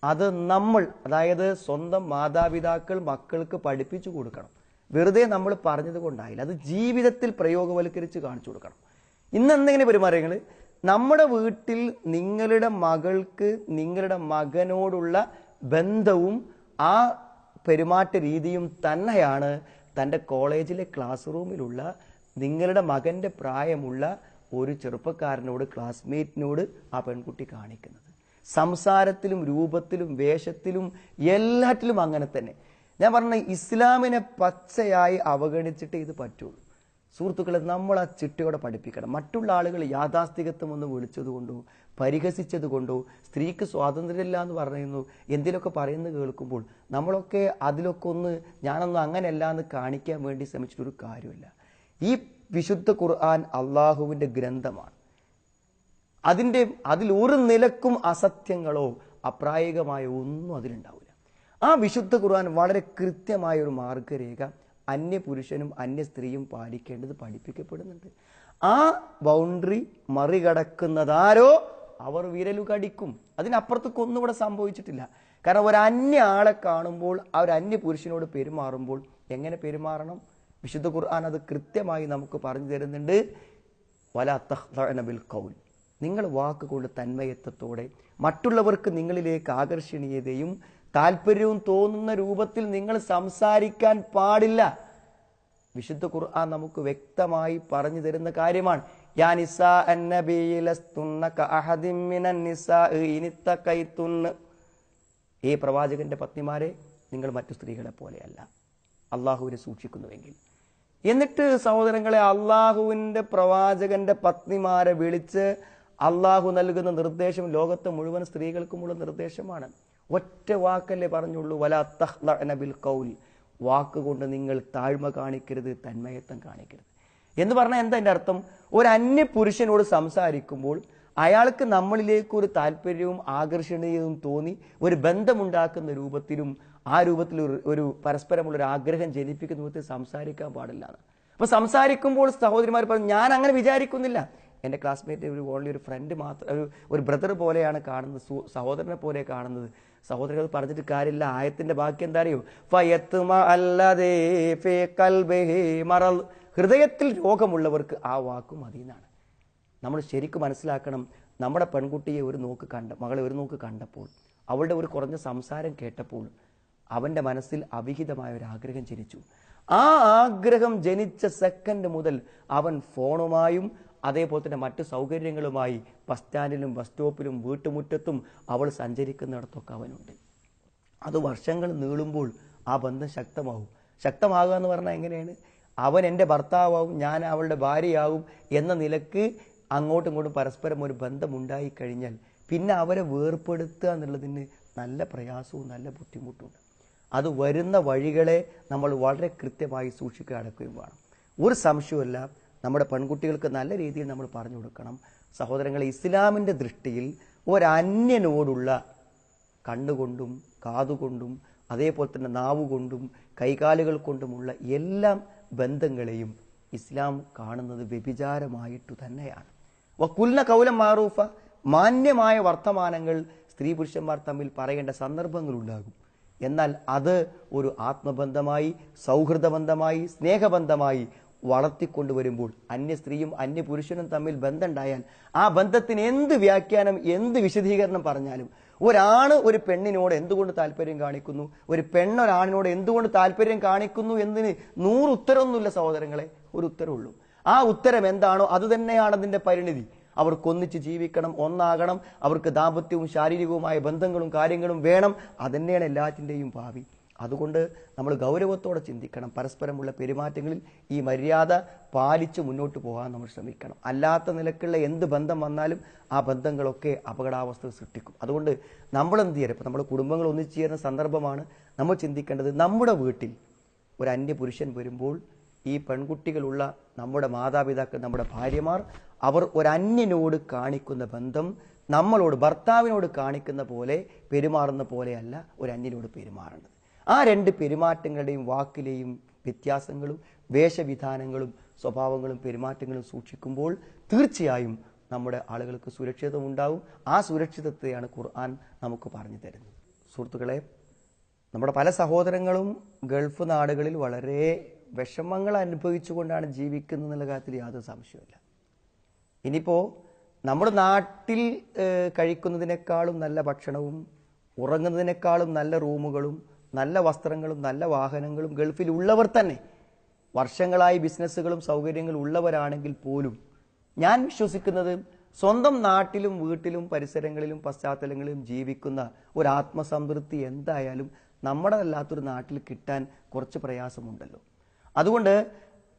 S1: അത് നമ്മൾ, അതായത് സ്വന്തം മാതാപിതാക്കൾ മക്കൾക്ക് പഠിപ്പിച്ചു കൊടുക്കണം. വെറുതെ നമ്മൾ പറഞ്ഞത് കൊണ്ടായില്ല, അത് ജീവിതത്തിൽ പ്രയോഗവൽക്കരിച്ച് കാണിച്ചു കൊടുക്കണം. ഇന്ന് എന്തെങ്ങനെ പെരുമാറിയങ്ങൾ നമ്മുടെ വീട്ടിൽ നിങ്ങളുടെ മകൾക്ക് നിങ്ങളുടെ മകനോടുള്ള ബന്ധവും ആ പെരുമാറ്റ രീതിയും തന്നെയാണ് തൻ്റെ കോളേജിലെ ക്ലാസ് റൂമിലുള്ള നിങ്ങളുടെ മകൻ്റെ പ്രായമുള്ള ഒരു ചെറുപ്പക്കാരനോട്, ക്ലാസ്മേറ്റിനോട് ആ പെൺകുട്ടി കാണിക്കുന്നത്. സംസാരത്തിലും രൂപത്തിലും വേഷത്തിലും എല്ലാറ്റിലും അങ്ങനെ തന്നെ. ഞാൻ പറഞ്ഞ ഇസ്ലാമിനെ പച്ചയായി അവഗണിച്ചിട്ട് ഇത് പറ്റുള്ളൂ. സുഹൃത്തുക്കളെ, നമ്മൾ ആ ചിട്ടയോടെ പഠിപ്പിക്കണം. മറ്റുള്ള ആളുകൾ യാഥാസ്ഥികത്വം ഒന്ന് വിളിച്ചതുകൊണ്ടോ പരിഹസിച്ചത് കൊണ്ടോ സ്ത്രീക്ക് സ്വാതന്ത്ര്യമില്ല എന്ന് പറയുന്നു എന്തിലൊക്കെ പറയുന്നത് കേൾക്കുമ്പോൾ നമ്മളൊക്കെ അതിലൊക്കെ ഒന്ന് ഞാനൊന്നും അങ്ങനെയല്ല എന്ന് കാണിക്കാൻ വേണ്ടി ശ്രമിച്ചിട്ടൊരു കാര്യമില്ല. ഈ വിശുദ്ധ ഖുർആൻ അള്ളാഹുവിൻ്റെ ഗ്രന്ഥമാണ്. അതിൽ ഒരു നിലക്കും അസത്യങ്ങളോ അപ്രായോഗികമായ ഒന്നും അതിലുണ്ടാവില്ല. ആ വിശുദ്ധ ഖുർആൻ വളരെ കൃത്യമായ ഒരു മാർഗരേഖ അന്യ പുരുഷനും അന്യ സ്ത്രീയും പാലിക്കേണ്ടത് പഠിപ്പിക്കപ്പെടുന്നുണ്ട്. ആ ബൗണ്ടറി മറികടക്കുന്നതാരോ അവർ വിരലു കടിക്കും. അതിനപ്പുറത്തേക്ക് ഒന്നും ഇവിടെ സംഭവിച്ചിട്ടില്ല. കാരണം ഒരു അന്യ ആളെ കാണുമ്പോൾ ആ ഒരു അന്യ പുരുഷനോട് പെരുമാറുമ്പോൾ എങ്ങനെ പെരുമാറണം വിശുദ്ധ ഖുർആൻ അത് കൃത്യമായി നമുക്ക് പറഞ്ഞു തരുന്നുണ്ട്. വലാ തഖ്ദഅന ബിൽ ഖൗൽ, നിങ്ങൾ വാക്കുകൊണ്ട് തന്മയത്വത്തോടെ മറ്റുള്ളവർക്ക് നിങ്ങളിലേക്ക് ആകർഷണീയതയും താല്പര്യവും തോന്നുന്ന രൂപത്തിൽ നിങ്ങൾ സംസാരിക്കാൻ പാടില്ല. വിശുദ്ധ ഖുർആൻ നമുക്ക് വ്യക്തമായി പറഞ്ഞു തരുന്ന കാര്യമാണ്. യാ നിസാ അന്നബിയ്യ ലസ്തുന്ന കഅഹദിൻ മിനൻ നിസാഇ ഇനിത്തഖൈതുന്ന, ഈ പ്രവാചകന്റെ പത്നിമാരെ നിങ്ങൾ മറ്റു സ്ത്രീകളെ പോലെയല്ല അള്ളാഹുവിനെ സൂക്ഷിക്കുന്നുവെങ്കിൽ. എന്നിട്ട് സഹോദരങ്ങളെ, അള്ളാഹുവിൻ്റെ പ്രവാചകന്റെ പത്നിമാരെ വിളിച്ച് അള്ളാഹു നൽകുന്ന നിർദ്ദേശം ലോകത്തെ മുഴുവൻ സ്ത്രീകൾക്കുമുള്ള നിർദ്ദേശമാണ്. ഒറ്റ വാക്കല്ലേ പറഞ്ഞുള്ളൂ, വലാ തഖ്ദഅന ബിൽ ഖൗൽ, വാക്കുകൊണ്ട് നിങ്ങൾ താഴ്മ കാണിക്കരുത്, തന്മയത്വം കാണിക്കരുത് എന്ന് പറഞ്ഞാൽ എന്താ എൻ്റെ അർത്ഥം? ഒരു അന്യ പുരുഷനോട് സംസാരിക്കുമ്പോൾ അയാൾക്ക് നമ്മളിലേക്ക് ഒരു താല്പര്യവും ആകർഷണീയവും തോന്നി ഒരു ബന്ധമുണ്ടാക്കുന്ന രൂപത്തിലും ആ രൂപത്തിൽ ഒരു പരസ്പരമുള്ളൊരു ആഗ്രഹം ജനിപ്പിക്കുന്ന രൂപത്തിൽ സംസാരിക്കാൻ പാടില്ല. അപ്പോൾ സംസാരിക്കുമ്പോൾ സഹോദരിമാർ പറഞ്ഞു, ഞാൻ അങ്ങനെ വിചാരിക്കുന്നില്ല, എൻ്റെ ക്ലാസ്മേറ്റ് ഓൺലി ഒരു ഫ്രണ്ട് മാത്രം, ഒരു ബ്രദർ പോലെയാണ് കാണുന്നത്, സഹോദരനെ പോലെ കാണുന്നത്. സഹോദരൻ അത് പറഞ്ഞിട്ട് കാര്യമില്ല. ആയത്തിന്റെ ബാക്കി എന്താ അറിയോ? ഹൃദയത്തിൽ രോഗമുള്ളവർക്ക് ആ വാക്കും മതിയെന്നാണ്. നമ്മൾ ശരിക്കും മനസ്സിലാക്കണം. നമ്മുടെ പെൺകുട്ടിയെ മകളെ ഒരു നോക്ക് കണ്ടപ്പോൾ, അവളുടെ ഒരു കുറഞ്ഞ സംസാരം കേട്ടപ്പോൾ അവൻ്റെ മനസ്സിൽ അവിഹിതമായ ഒരു ആഗ്രഹം ജനിച്ചു. ആ ആഗ്രഹം ജനിച്ച സെക്കൻഡ് മുതൽ അവൻ ഫോണുമായും അതേപോലെ തന്നെ മറ്റു സൗകര്യങ്ങളുമായി ബസ് സ്റ്റാൻഡിലും ബസ് സ്റ്റോപ്പിലും വീട്ടുമുറ്റത്തും അവൾ സഞ്ചരിക്കുന്നിടത്തൊക്കെ അവനുണ്ട്. അത് വർഷങ്ങൾ നീളുമ്പോൾ ആ ബന്ധം ശക്തമാകുക എന്ന് പറഞ്ഞാൽ എങ്ങനെയാണ്? അവൻ എൻ്റെ ഭർത്താവും ഞാൻ അവളുടെ ഭാര്യയാവും എന്ന നിലക്ക് അങ്ങോട്ടും ഇങ്ങോട്ടും പരസ്പരം ഒരു ബന്ധമുണ്ടായി കഴിഞ്ഞാൽ പിന്നെ അവരെ വേർപ്പെടുത്തുക എന്നുള്ളതിന് നല്ല പ്രയാസവും നല്ല ബുദ്ധിമുട്ടുണ്ട്. അത് വരുന്ന വഴികളെ നമ്മൾ വളരെ കൃത്യമായി സൂക്ഷിക്കുക അടക്കുകയും വേണം. ഒരു സംശയമല്ല, നമ്മുടെ പെൺകുട്ടികൾക്ക് നല്ല രീതിയിൽ നമ്മൾ പറഞ്ഞു കൊടുക്കണം. സഹോദരങ്ങളെ, ഇസ്ലാമിൻ്റെ ദൃഷ്ടിയിൽ ഒരന്യനോടുള്ള കണ്ണുകൊണ്ടും കാതുകൊണ്ടും അതേപോലെ തന്നെ നാവുകൊണ്ടും കൈകാലുകൾ കൊണ്ടുമുള്ള എല്ലാ ബന്ധങ്ങളെയും ഇസ്ലാം കാണുന്നത് വ്യഭിചാരമായിട്ടു തന്നെയാണ്. വക്കുൽന കൗലം മാറൂഫ, മാന്യമായ വർത്തമാനങ്ങൾ സ്ത്രീ പുരുഷന്മാർ തമ്മിൽ പറയേണ്ട സന്ദർഭങ്ങളുണ്ടാകും. എന്നാൽ അത് ഒരു ആത്മബന്ധമായി, സൗഹൃദബന്ധമായി, സ്നേഹബന്ധമായി വളർത്തിക്കൊണ്ടുവരുമ്പോൾ അന്യ സ്ത്രീയും അന്യ പുരുഷനും തമ്മിൽ ബന്ധമുണ്ടായാൽ ആ ബന്ധത്തിന് എന്ത് വ്യാഖ്യാനം, എന്ത് വിശദീകരണം പറഞ്ഞാലും, ഒരാണ് ഒരു പെണ്ണിനോട് എന്തുകൊണ്ട് താല്പര്യം കാണിക്കുന്നു, ഒരു പെണ്ണൊരാണിനോട് എന്തുകൊണ്ട് താല്പര്യം കാണിക്കുന്നു എന്നതിന് 100 ഉത്തരമൊന്നുമില്ല സഹോദരങ്ങളെ. ഒരു ഉത്തരവുള്ളൂ. ആ ഉത്തരം എന്താണോ അത് തന്നെയാണ് അതിൻ്റെ പരിണിതി. അവർക്ക് ഒന്നിച്ച് ജീവിക്കണം, ഒന്നാകണം, അവർക്ക് ദാമ്പത്യവും ശാരീരികവുമായ ബന്ധങ്ങളും കാര്യങ്ങളും വേണം. അതന്നെയാണ് എല്ലാറ്റിൻ്റെയും ഭാവി. അതുകൊണ്ട് നമ്മൾ ഗൗരവത്തോടെ ചിന്തിക്കണം. പരസ്പരമുള്ള പെരുമാറ്റങ്ങളിൽ ഈ മര്യാദ പാലിച്ച് മുന്നോട്ട് പോകാൻ നമ്മൾ ശ്രമിക്കണം. അല്ലാത്ത നിലക്കുള്ള എന്ത് ബന്ധം വന്നാലും ആ ബന്ധങ്ങളൊക്കെ അപകടാവസ്ഥ സൃഷ്ടിക്കും. അതുകൊണ്ട് നമ്മൾ എന്ത് ചെയ്യണം? ഇപ്പം നമ്മുടെ കുടുംബങ്ങൾ ഒന്നിച്ചു ചേരുന്ന സന്ദർഭമാണ്. നമ്മൾ ചിന്തിക്കേണ്ടത്, നമ്മുടെ വീട്ടിൽ ഒരു അന്യ പുരുഷൻ വരുമ്പോൾ ഈ പെൺകുട്ടികളുള്ള നമ്മുടെ മാതാപിതാക്കൾ, നമ്മുടെ ഭാര്യമാർ, അവർ ഒരന്യനോട് കാണിക്കുന്ന ബന്ധം നമ്മളോട്, ഭർത്താവിനോട് കാണിക്കുന്ന പോലെ പെരുമാറുന്ന പോലെയല്ല ഒരു അന്യനോട് പെരുമാറേണ്ടത്. ആ 2 പെരുമാറ്റങ്ങളുടെയും വാക്കിലെയും വ്യത്യാസങ്ങളും വേഷവിധാനങ്ങളും സ്വഭാവങ്ങളും പെരുമാറ്റങ്ങളും സൂക്ഷിക്കുമ്പോൾ തീർച്ചയായും നമ്മുടെ ആളുകൾക്ക് സുരക്ഷിതത്വം ഉണ്ടാവും. ആ സുരക്ഷിതത്വത്തെയാണ് ഖുർആൻ നമുക്ക് പറഞ്ഞു തരുന്നത്. സുഹൃത്തുക്കളെ, നമ്മുടെ പല സഹോദരങ്ങളും ഗൾഫ് നാടുകളിൽ വളരെ വിഷമങ്ങൾ അനുഭവിച്ചുകൊണ്ടാണ് ജീവിക്കുന്നത് എന്നുള്ള കാര്യത്തിൽ യാതൊരു സംശയമില്ല. ഇനിയിപ്പോൾ നമ്മുടെ നാട്ടിൽ കഴിക്കുന്നതിനേക്കാളും നല്ല ഭക്ഷണവും ഉറങ്ങുന്നതിനേക്കാളും നല്ല റൂമുകളും നല്ല വസ്ത്രങ്ങളും നല്ല വാഹനങ്ങളും ഗൾഫിൽ ഉള്ളവർ തന്നെ വർഷങ്ങളായി ബിസിനസ്സുകളും സൗകര്യങ്ങളും ഉള്ളവരാണെങ്കിൽ പോലും ഞാൻ വിശ്വസിക്കുന്നത് സ്വന്തം നാട്ടിലും വീട്ടിലും പരിസരങ്ങളിലും പശ്ചാത്തലങ്ങളിലും ജീവിക്കുന്ന ഒരു ആത്മസംതൃപ്തി എന്തായാലും നമ്മുടെ അല്ലാത്തൊരു നാട്ടിൽ കിട്ടാൻ കുറച്ച് പ്രയാസമുണ്ടല്ലോ. അതുകൊണ്ട്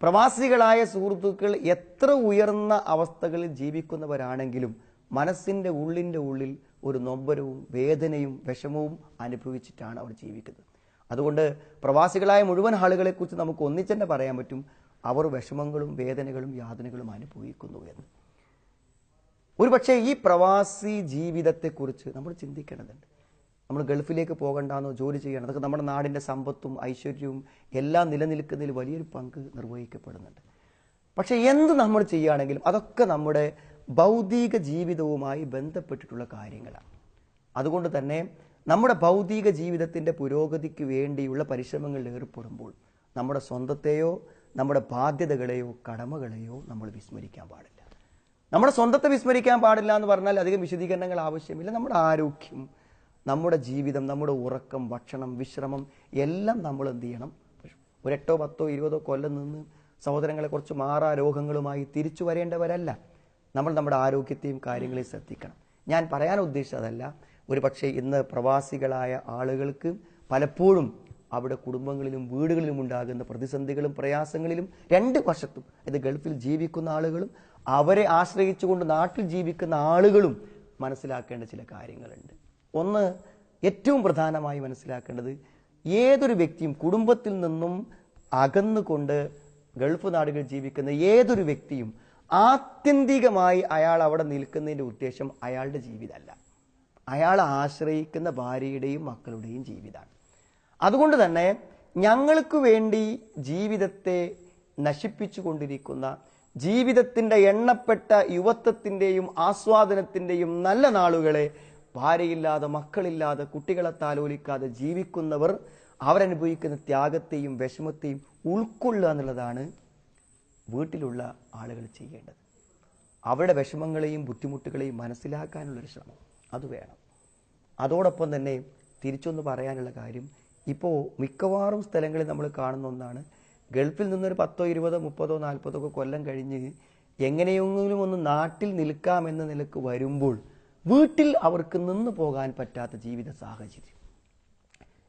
S1: പ്രവാസികളായ സുഹൃത്തുക്കൾ എത്ര ഉയർന്ന അവസ്ഥകളിൽ ജീവിക്കുന്നവരാണെങ്കിലും മനസ്സിൻ്റെ ഉള്ളിൽ ഒരു നൊമ്പരവും വേദനയും വിഷമവും അനുഭവിച്ചിട്ടാണ് അവർ ജീവിക്കുന്നത്. അതുകൊണ്ട് പ്രവാസികളായ മുഴുവൻ ആളുകളെക്കുറിച്ച് നമുക്ക് ഒന്നിച്ചെന്നെ പറയാൻ പറ്റും, അവർ വിഷമങ്ങളും വേദനകളും യാതനകളും അനുഭവിക്കുന്നു എന്ന്. ഒരുപക്ഷെ ഈ പ്രവാസി ജീവിതത്തെക്കുറിച്ച് നമ്മൾ ചിന്തിക്കേണ്ടതുണ്ട്. നമ്മൾ ഗൾഫിലേക്ക് പോകണ്ടെന്നോ ജോലി ചെയ്യണം, അതൊക്കെ നമ്മുടെ നാടിൻ്റെ സമ്പത്തും ഐശ്വര്യവും എല്ലാം നിലനിൽക്കുന്നതിൽ വലിയൊരു പങ്ക് നിർവഹിക്കപ്പെടുന്നുണ്ട്. പക്ഷെ എന്ത് നമ്മൾ ചെയ്യുകയാണെങ്കിലും അതൊക്കെ നമ്മുടെ ഭൗതിക ജീവിതവുമായി ബന്ധപ്പെട്ടിട്ടുള്ള കാര്യങ്ങളാണ്. അതുകൊണ്ട് തന്നെ നമ്മുടെ ഭൗതിക ജീവിതത്തിൻ്റെ പുരോഗതിക്ക് വേണ്ടിയുള്ള പരിശ്രമങ്ങളിൽ ഏർപ്പെടുമ്പോൾ നമ്മുടെ സ്വന്തത്തെയോ നമ്മുടെ ബാധ്യതകളെയോ കടമകളെയോ നമ്മൾ വിസ്മരിക്കാൻ പാടില്ല. നമ്മുടെ സ്വന്തത്തെ വിസ്മരിക്കാൻ പാടില്ല എന്ന് പറഞ്ഞാൽ അധികം വിശദീകരണങ്ങൾ ആവശ്യമില്ല. നമ്മുടെ ആരോഗ്യം, നമ്മുടെ ജീവിതം, നമ്മുടെ ഉറക്കം, ഭക്ഷണം, വിശ്രമം എല്ലാം നമ്മൾ എന്ത് ചെയ്യണം? ഒരു 8, 10, 20 കൊല്ലം നിന്ന് സഹോദരങ്ങളെ കുറച്ച് മാറാ രോഗങ്ങളുമായി തിരിച്ചു വരേണ്ടവരല്ല. നമ്മൾ നമ്മുടെ ആരോഗ്യത്തെയും കാര്യങ്ങളെയും ശ്രദ്ധിക്കണം. ഞാൻ പറയാൻ ഉദ്ദേശിച്ചതല്ല, ഒരു പക്ഷേ ഇന്ന് പ്രവാസികളായ ആളുകൾക്ക് പലപ്പോഴും അവിടെ കുടുംബങ്ങളിലും വീടുകളിലും ഉണ്ടാകുന്ന പ്രതിസന്ധികളും പ്രയാസങ്ങളിലും 2 വശത്തും, ഇത് ഗൾഫിൽ ജീവിക്കുന്ന ആളുകളും അവരെ ആശ്രയിച്ചുകൊണ്ട് നാട്ടിൽ ജീവിക്കുന്ന ആളുകളും മനസ്സിലാക്കേണ്ട ചില കാര്യങ്ങളുണ്ട്. ഒന്ന്, ഏറ്റവും പ്രധാനമായി മനസ്സിലാക്കേണ്ടത്, ഏതൊരു വ്യക്തിയും കുടുംബത്തിൽ നിന്നും അകന്നുകൊണ്ട് ഗൾഫ് നാടുകളിൽ ജീവിക്കുന്ന ഏതൊരു വ്യക്തിയും ആത്യന്തികമായി അയാൾ അവിടെ നിൽക്കുന്നതിൻ്റെ ഉദ്ദേശം അയാളുടെ ജീവിതമല്ല, അയാൾ ആശ്രയിക്കുന്ന ഭാര്യയുടെയും മക്കളുടെയും ജീവിതമാണ്. അതുകൊണ്ട് തന്നെ ഞങ്ങൾക്ക് വേണ്ടി ജീവിതത്തെ നശിപ്പിച്ചു കൊണ്ടിരിക്കുന്ന, ജീവിതത്തിൻ്റെ എണ്ണപ്പെട്ട യുവത്വത്തിൻ്റെയും ആസ്വാദനത്തിൻ്റെയും നല്ല നാളുകളെ ഭാര്യയില്ലാതെ മക്കളില്ലാതെ കുട്ടികളെ താലോലിക്കാതെ ജീവിക്കുന്നവർ അവരനുഭവിക്കുന്ന ത്യാഗത്തെയും വിഷമത്തെയും ഉൾക്കൊള്ളുക എന്നുള്ളതാണ് വീട്ടിലുള്ള ആളുകൾ ചെയ്യേണ്ടത്. അവരുടെ വിഷമങ്ങളെയും ബുദ്ധിമുട്ടുകളെയും മനസ്സിലാക്കാനുള്ളൊരു ശ്രമം അത് വേണം. അതോടൊപ്പം തന്നെ തിരിച്ചൊന്ന് പറയാനുള്ള കാര്യം, ഇപ്പോൾ മിക്കവാറും സ്ഥലങ്ങളിൽ നമ്മൾ കാണുന്ന ഒന്നാണ്, ഗൾഫിൽ നിന്നൊരു 10, 20, 30, 40 കൊല്ലം കഴിഞ്ഞ് എങ്ങനെയെങ്കിലും ഒന്ന് നാട്ടിൽ നിൽക്കാമെന്ന നിലക്ക് വരുമ്പോൾ വീട്ടിൽ അവർക്ക് നിന്ന് പോകാൻ പറ്റാത്ത ജീവിത സാഹചര്യം.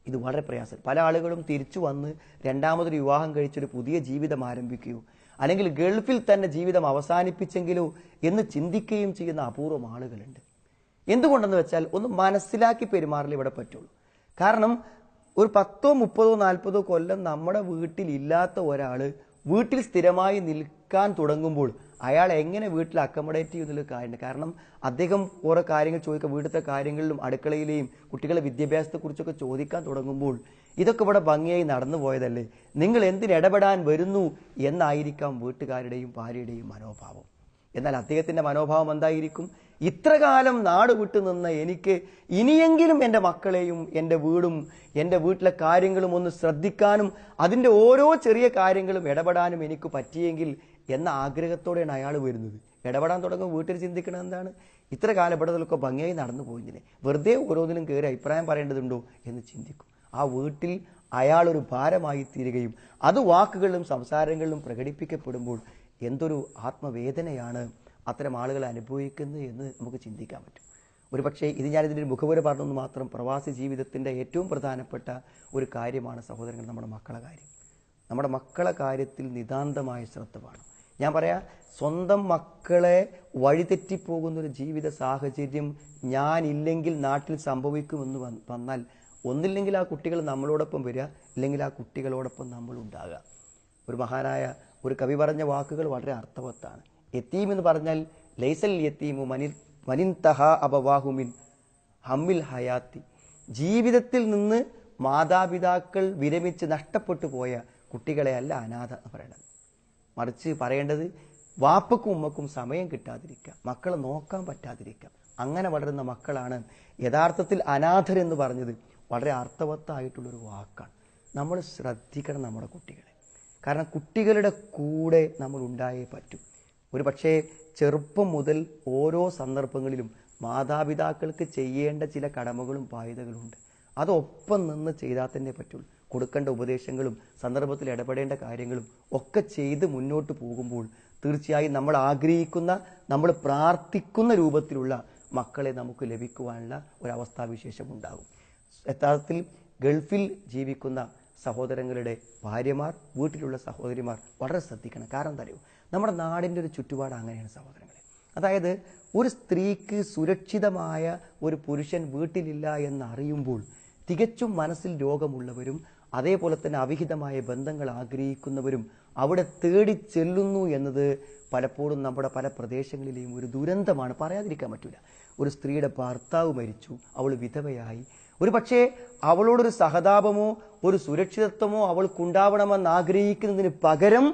S1: ഇത് വളരെ പ്രയാസം. പല ആളുകളും തിരിച്ചു വന്ന് രണ്ടാമതൊരു വിവാഹം കഴിച്ചൊരു പുതിയ ജീവിതം ആരംഭിക്കുകയോ അല്ലെങ്കിൽ ഗൾഫിൽ തന്നെ ജീവിതം അവസാനിപ്പിച്ചെങ്കിലോ എന്ന് ചിന്തിക്കുകയും ചെയ്യുന്ന അപൂർവം ആളുകളുണ്ട്. എന്തുകൊണ്ടെന്ന് വെച്ചാൽ ഒന്ന് മനസ്സിലാക്കി പെരുമാറൽ ഇവിടെ പറ്റുള്ളൂ. കാരണം ഒരു 10, 30, 40 കൊല്ലം നമ്മുടെ വീട്ടിൽ ഇല്ലാത്ത ഒരാൾ വീട്ടിൽ സ്ഥിരമായി നിൽക്കാൻ തുടങ്ങുമ്പോൾ അയാൾ എങ്ങനെ വീട്ടിൽ അക്കോമഡേറ്റ് ചെയ്യുന്നതിൽ കാര്യമുണ്ട്. കാരണം അദ്ദേഹം ഓരോ കാര്യങ്ങൾ ചോദിക്കുക, വീട്ടിലത്തെ കാര്യങ്ങളിലും അടുക്കളയിലെയും കുട്ടികളുടെ വിദ്യാഭ്യാസത്തെക്കുറിച്ചൊക്കെ ചോദിക്കാൻ തുടങ്ങുമ്പോൾ ഇതൊക്കെ ഇവിടെ ഭംഗിയായി നടന്നു പോയതല്ലേ, നിങ്ങൾ എന്തിനിടപെടാൻ വരുന്നു എന്നായിരിക്കാം വീട്ടുകാരുടെയും ഭാര്യയുടെയും മനോഭാവം. എന്നാൽ അദ്ദേഹത്തിന്റെ മനോഭാവം എന്തായിരിക്കും? ഇത്ര കാലം നാട് വിട്ടു നിന്ന എനിക്ക് ഇനിയെങ്കിലും എൻ്റെ മക്കളെയും എൻ്റെ വീടും എൻ്റെ വീട്ടിലെ കാര്യങ്ങളും ഒന്ന് ശ്രദ്ധിക്കാനും അതിൻ്റെ ഓരോ ചെറിയ കാര്യങ്ങളും ഇടപെടാനും എനിക്ക് പറ്റിയെങ്കിൽ എന്ന ആഗ്രഹത്തോടെയാണ് അയാൾ വരുന്നത്. ഇടപെടാൻ തുടങ്ങുമ്പോൾ വീട്ടിൽ ചിന്തിക്കുന്നത് എന്താണ്? ഇത്ര കാലം ഇടപെടലൊക്കെ ഭംഗിയായി നടന്നു പോയിങ്ങനെ വെറുതെ ഓരോന്നിലും കയറി അഭിപ്രായം പറയേണ്ടതുണ്ടോ എന്ന് ചിന്തിക്കും. ആ വീട്ടിൽ അയാളൊരു ഭാരമായി തീരുകയും അത് വാക്കുകളിലും സംസാരങ്ങളിലും പ്രകടിപ്പിക്കപ്പെടുമ്പോൾ എന്തൊരു ആത്മവേദനയാണ് അത്തരം ആളുകൾ അനുഭവിക്കുന്നത് എന്ന് നമുക്ക് ചിന്തിക്കാൻ പറ്റും. ഒരു പക്ഷേ ഇത് ഞാനിതിൻ്റെ മുഖവുര പറഞ്ഞെന്ന് മാത്രം. പ്രവാസി ജീവിതത്തിൻ്റെ ഏറ്റവും പ്രധാനപ്പെട്ട ഒരു കാര്യമാണ് സഹോദരങ്ങൾ നമ്മുടെ മക്കളെ കാര്യം. നമ്മുടെ മക്കളെ കാര്യത്തിൽ നിതാന്തമായ ശ്രദ്ധ വേണം. ഞാൻ പറയാം, സ്വന്തം മക്കളെ വഴിതെറ്റിപ്പോകുന്നൊരു ജീവിത സാഹചര്യം ഞാനില്ലെങ്കിൽ നാട്ടിൽ സംഭവിക്കുമെന്ന് വന്നാൽ ഒന്നില്ലെങ്കിൽ ആ കുട്ടികൾ നമ്മളോടൊപ്പം വരിക, ഇല്ലെങ്കിൽ ആ കുട്ടികളോടൊപ്പം നമ്മൾ ഉണ്ടാകുക. ഒരു മഹാനായ ഒരു കവി പറഞ്ഞ വാക്കുകൾ വളരെ അർത്ഥവത്താണ്. യതീം എന്ന് പറഞ്ഞാൽ ലൈസൽ യതീമു മനിൻതഹ അബവാഹുമിൻ ഹമ്മിൽ ഹയാത്തി. ജീവിതത്തിൽ നിന്ന് മാതാപിതാക്കൾ വിരമിച്ച് നഷ്ടപ്പെട്ടു പോയ കുട്ടികളെ അല്ല അനാഥ എന്ന് പറയുന്നത്. മറിച്ച് പറയേണ്ടത് വാപ്പക്കും ഉമ്മക്കും സമയം കിട്ടാതിരിക്കുക, മക്കളെ നോക്കാൻ പറ്റാതിരിക്കുക, അങ്ങനെ വളരുന്ന മക്കളാണ് യഥാർത്ഥത്തിൽ അനാഥരെന്ന് പറഞ്ഞത്. വളരെ അർത്ഥവത്തായിട്ടുള്ളൊരു വാക്കാണ്. നമ്മൾ ശ്രദ്ധിക്കണം നമ്മുടെ കുട്ടികളെ. കാരണം കുട്ടികളുടെ കൂടെ നമ്മൾ ഉണ്ടായേ പറ്റൂ. ഒരു പക്ഷേ ചെറുപ്പം മുതൽ ഓരോ സന്ദർഭങ്ങളിലും മാതാപിതാക്കൾക്ക് ചെയ്യേണ്ട ചില കടമകളും ബാധ്യതകളുണ്ട്. അതൊപ്പം നിന്ന് ചെയ്താൽ തന്നെ പറ്റുള്ളൂ. കൊടുക്കേണ്ട ഉപദേശങ്ങളും സന്ദർഭത്തിൽ ഇടപെടേണ്ട കാര്യങ്ങളും ഒക്കെ ചെയ്ത് മുന്നോട്ട് പോകുമ്പോൾ തീർച്ചയായും നമ്മൾ ആഗ്രഹിക്കുന്ന, നമ്മൾ പ്രാർത്ഥിക്കുന്ന രൂപത്തിലുള്ള മക്കളെ നമുക്ക് ലഭിക്കുവാനുള്ള ഒരവസ്ഥാവിശേഷം ഉണ്ടാകും. യഥാർത്ഥത്തിൽ ഗൾഫിൽ ജീവിക്കുന്ന സഹോദരങ്ങളുടെ ഭാര്യമാർ, വീട്ടിലുള്ള സഹോദരിമാർ വളരെ ശ്രദ്ധിക്കണം. കാരണം എന്താ അറിയോ, നമ്മുടെ നാടിൻ്റെ ഒരു ചുറ്റുപാട് അങ്ങനെയാണ് സഹോദരങ്ങളെ. അതായത് ഒരു സ്ത്രീക്ക് സുരക്ഷിതമായ ഒരു പുരുഷൻ വീട്ടിലില്ല എന്നറിയുമ്പോൾ തികച്ചും മനസ്സിൽ രോഗമുള്ളവരും അതേപോലെ തന്നെ അവിഹിതമായ ബന്ധങ്ങൾ ആഗ്രഹിക്കുന്നവരും അവിടെ തേടി ചെല്ലുന്നു എന്നത് പലപ്പോഴും നമ്മുടെ പല പ്രദേശങ്ങളിലെയും ഒരു ദുരന്തമാണ്, പറയാതിരിക്കാൻ പറ്റില്ല. ഒരു സ്ത്രീയുടെ ഭർത്താവ് മരിച്ചു, അവൾ വിധവയായി. ഒരു പക്ഷേ അവളോടൊരു സഹതാപമോ ഒരു സുരക്ഷിതത്വമോ അവൾക്കുണ്ടാവണമെന്ന് ആഗ്രഹിക്കുന്നതിന് പകരം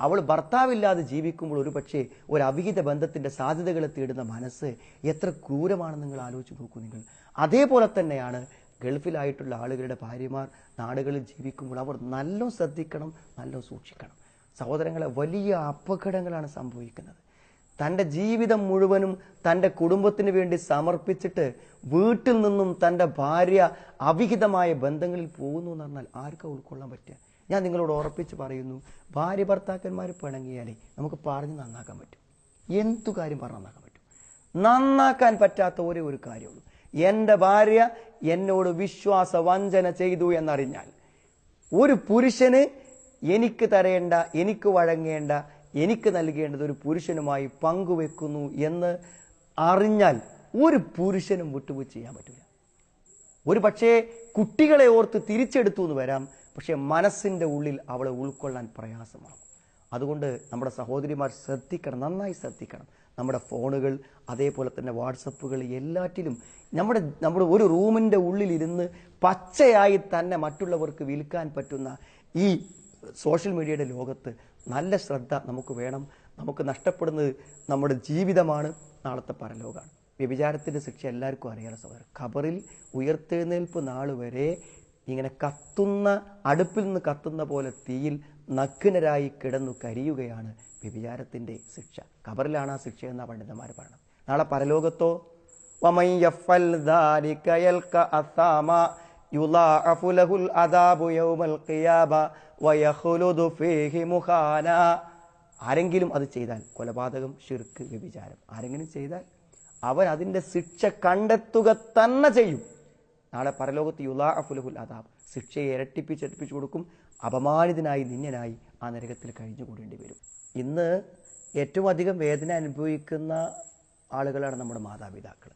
S1: അവൾ ഭർത്താവില്ലാതെ ജീവിക്കുമ്പോൾ ഒരു പക്ഷേ ഒരു അവിഹിത ബന്ധത്തിന്റെ സാധ്യതകളെ തേടുന്ന മനസ്സ് എത്ര ക്രൂരമാണെന്ന് നിങ്ങൾ ആലോചിച്ച് നോക്കൂ നിങ്ങൾ. അതേപോലെ തന്നെയാണ് ഗൾഫിലായിട്ടുള്ള ആളുകളുടെ ഭാര്യമാർ നാടുകളിൽ ജീവിക്കുമ്പോൾ അവർ നല്ല ശ്രദ്ധിക്കണം, നല്ല സൂക്ഷിക്കണം. സഹോദരങ്ങളെ, വലിയ അപകടങ്ങളാണ് സംഭവിക്കുന്നത്. തൻ്റെ ജീവിതം മുഴുവനും തൻ്റെ കുടുംബത്തിന് വേണ്ടി സമർപ്പിച്ചിട്ട് വീട്ടിൽ നിന്നും തൻ്റെ ഭാര്യ അവിഹിതമായ ബന്ധങ്ങളിൽ പോകുന്നു എന്ന് പറഞ്ഞാൽ ആർക്കാ ഉൾക്കൊള്ളാൻ പറ്റുക? ഞാൻ നിങ്ങളോട് ഉറപ്പിച്ച് പറയുന്നു, ഭാര്യ ഭർത്താക്കന്മാർ പിണങ്ങിയാലേ നമുക്ക് പറഞ്ഞ് നന്നാക്കാൻ പറ്റും. എന്തു കാര്യം പറഞ്ഞ് നന്നാക്കാൻ പറ്റും? നന്നാക്കാൻ പറ്റാത്ത ഒരേ ഒരു കാര്യമുള്ളൂ, എൻ്റെ ഭാര്യ എന്നോട് വിശ്വാസ വഞ്ചന ചെയ്തു എന്നറിഞ്ഞാൽ. ഒരു പുരുഷന് എനിക്ക് തരേണ്ട, എനിക്ക് വഴങ്ങേണ്ട, എനിക്ക് നൽകേണ്ടത് ഒരു പുരുഷനുമായി പങ്കുവെക്കുന്നു എന്ന് അറിഞ്ഞാൽ ഒരു പുരുഷനും വിട്ടുപോയി ചെയ്യാൻ പറ്റില്ല. ഒരു പക്ഷേ കുട്ടികളെ ഓർത്ത് തിരിച്ചെടുത്തു എന്ന് വരാം, പക്ഷെ മനസ്സിൻ്റെ ഉള്ളിൽ അവളെ ഉൾക്കൊള്ളാൻ പ്രയാസമാകും. അതുകൊണ്ട് നമ്മുടെ സഹോദരിമാർ ശ്രദ്ധിക്കണം, നന്നായി ശ്രദ്ധിക്കണം. നമ്മുടെ ഫോണുകൾ, അതേപോലെ തന്നെ വാട്സപ്പുകൾ, എല്ലാറ്റിലും നമ്മുടെ ഒരു റൂമിൻ്റെ ഉള്ളിലിരുന്ന് പച്ചയായി തന്നെ മറ്റുള്ളവർക്ക് വിൽക്കാൻ പറ്റുന്ന ഈ സോഷ്യൽ മീഡിയയുടെ ലോകത്ത് നല്ല ശ്രദ്ധ നമുക്ക് വേണം. നമുക്ക് നഷ്ടപ്പെടുന്നത് നമ്മുടെ ജീവിതമാണ്, നാളത്തെ പരലോകമാണ്. വ്യഭിചാരത്തിൻ്റെ ശിക്ഷ എല്ലാവർക്കും അറിയാനുള്ള സഹോദരൻ. ഖബറിൽ ഉയർത്തെഴുന്നേൽപ്പ് നാൾ വരെ ഇങ്ങനെ കത്തുന്ന, അടുപ്പിൽ നിന്ന് കത്തുന്ന പോലെ തീയിൽ നഗ്നരായി കിടന്നു കരിയുകയാണ് വ്യഭിചാരത്തിൻ്റെ ശിക്ഷ. ഖബറിലാണ് ആ ശിക്ഷ എന്നാണ് പണ്ഡിതന്മാർ പറയുന്നത്. നാളെ പരലോകത്തോ വമൻ യഫ്അൽ ദാലിക യൽക അസാമ യുളാഅഫു ലഹുൽ അദാബു യൗമൽ ഖിയാമ വയഖ്ലുദു ഫീഹി മുഖാന. ആരെങ്കിലും അത് ചെയ്താൽ, കൊലപാതകം, ശിർക്ക്, വ്യഭിചാരം ആരെങ്കിലും ചെയ്താൽ അവൻ അതിൻ്റെ ശിക്ഷ കണ്ടെത്തുക തന്നെ ചെയ്യും. നാളെ പരലോകത്ത് യുളാഅഫു ലഹുൽ അദാബ്, ശിക്ഷയെ ഇരട്ടിപ്പിച്ച് കൊടുക്കും. അപമാനിതനായി, നിന്യനായി ആ നരകത്തിൽ കഴിഞ്ഞുകൂടേണ്ടി വരും. ഇന്ന് ഏറ്റവും അധികം വേദന അനുഭവിക്കുന്ന ആളുകളാണ് നമ്മുടെ മാതാപിതാക്കൾ.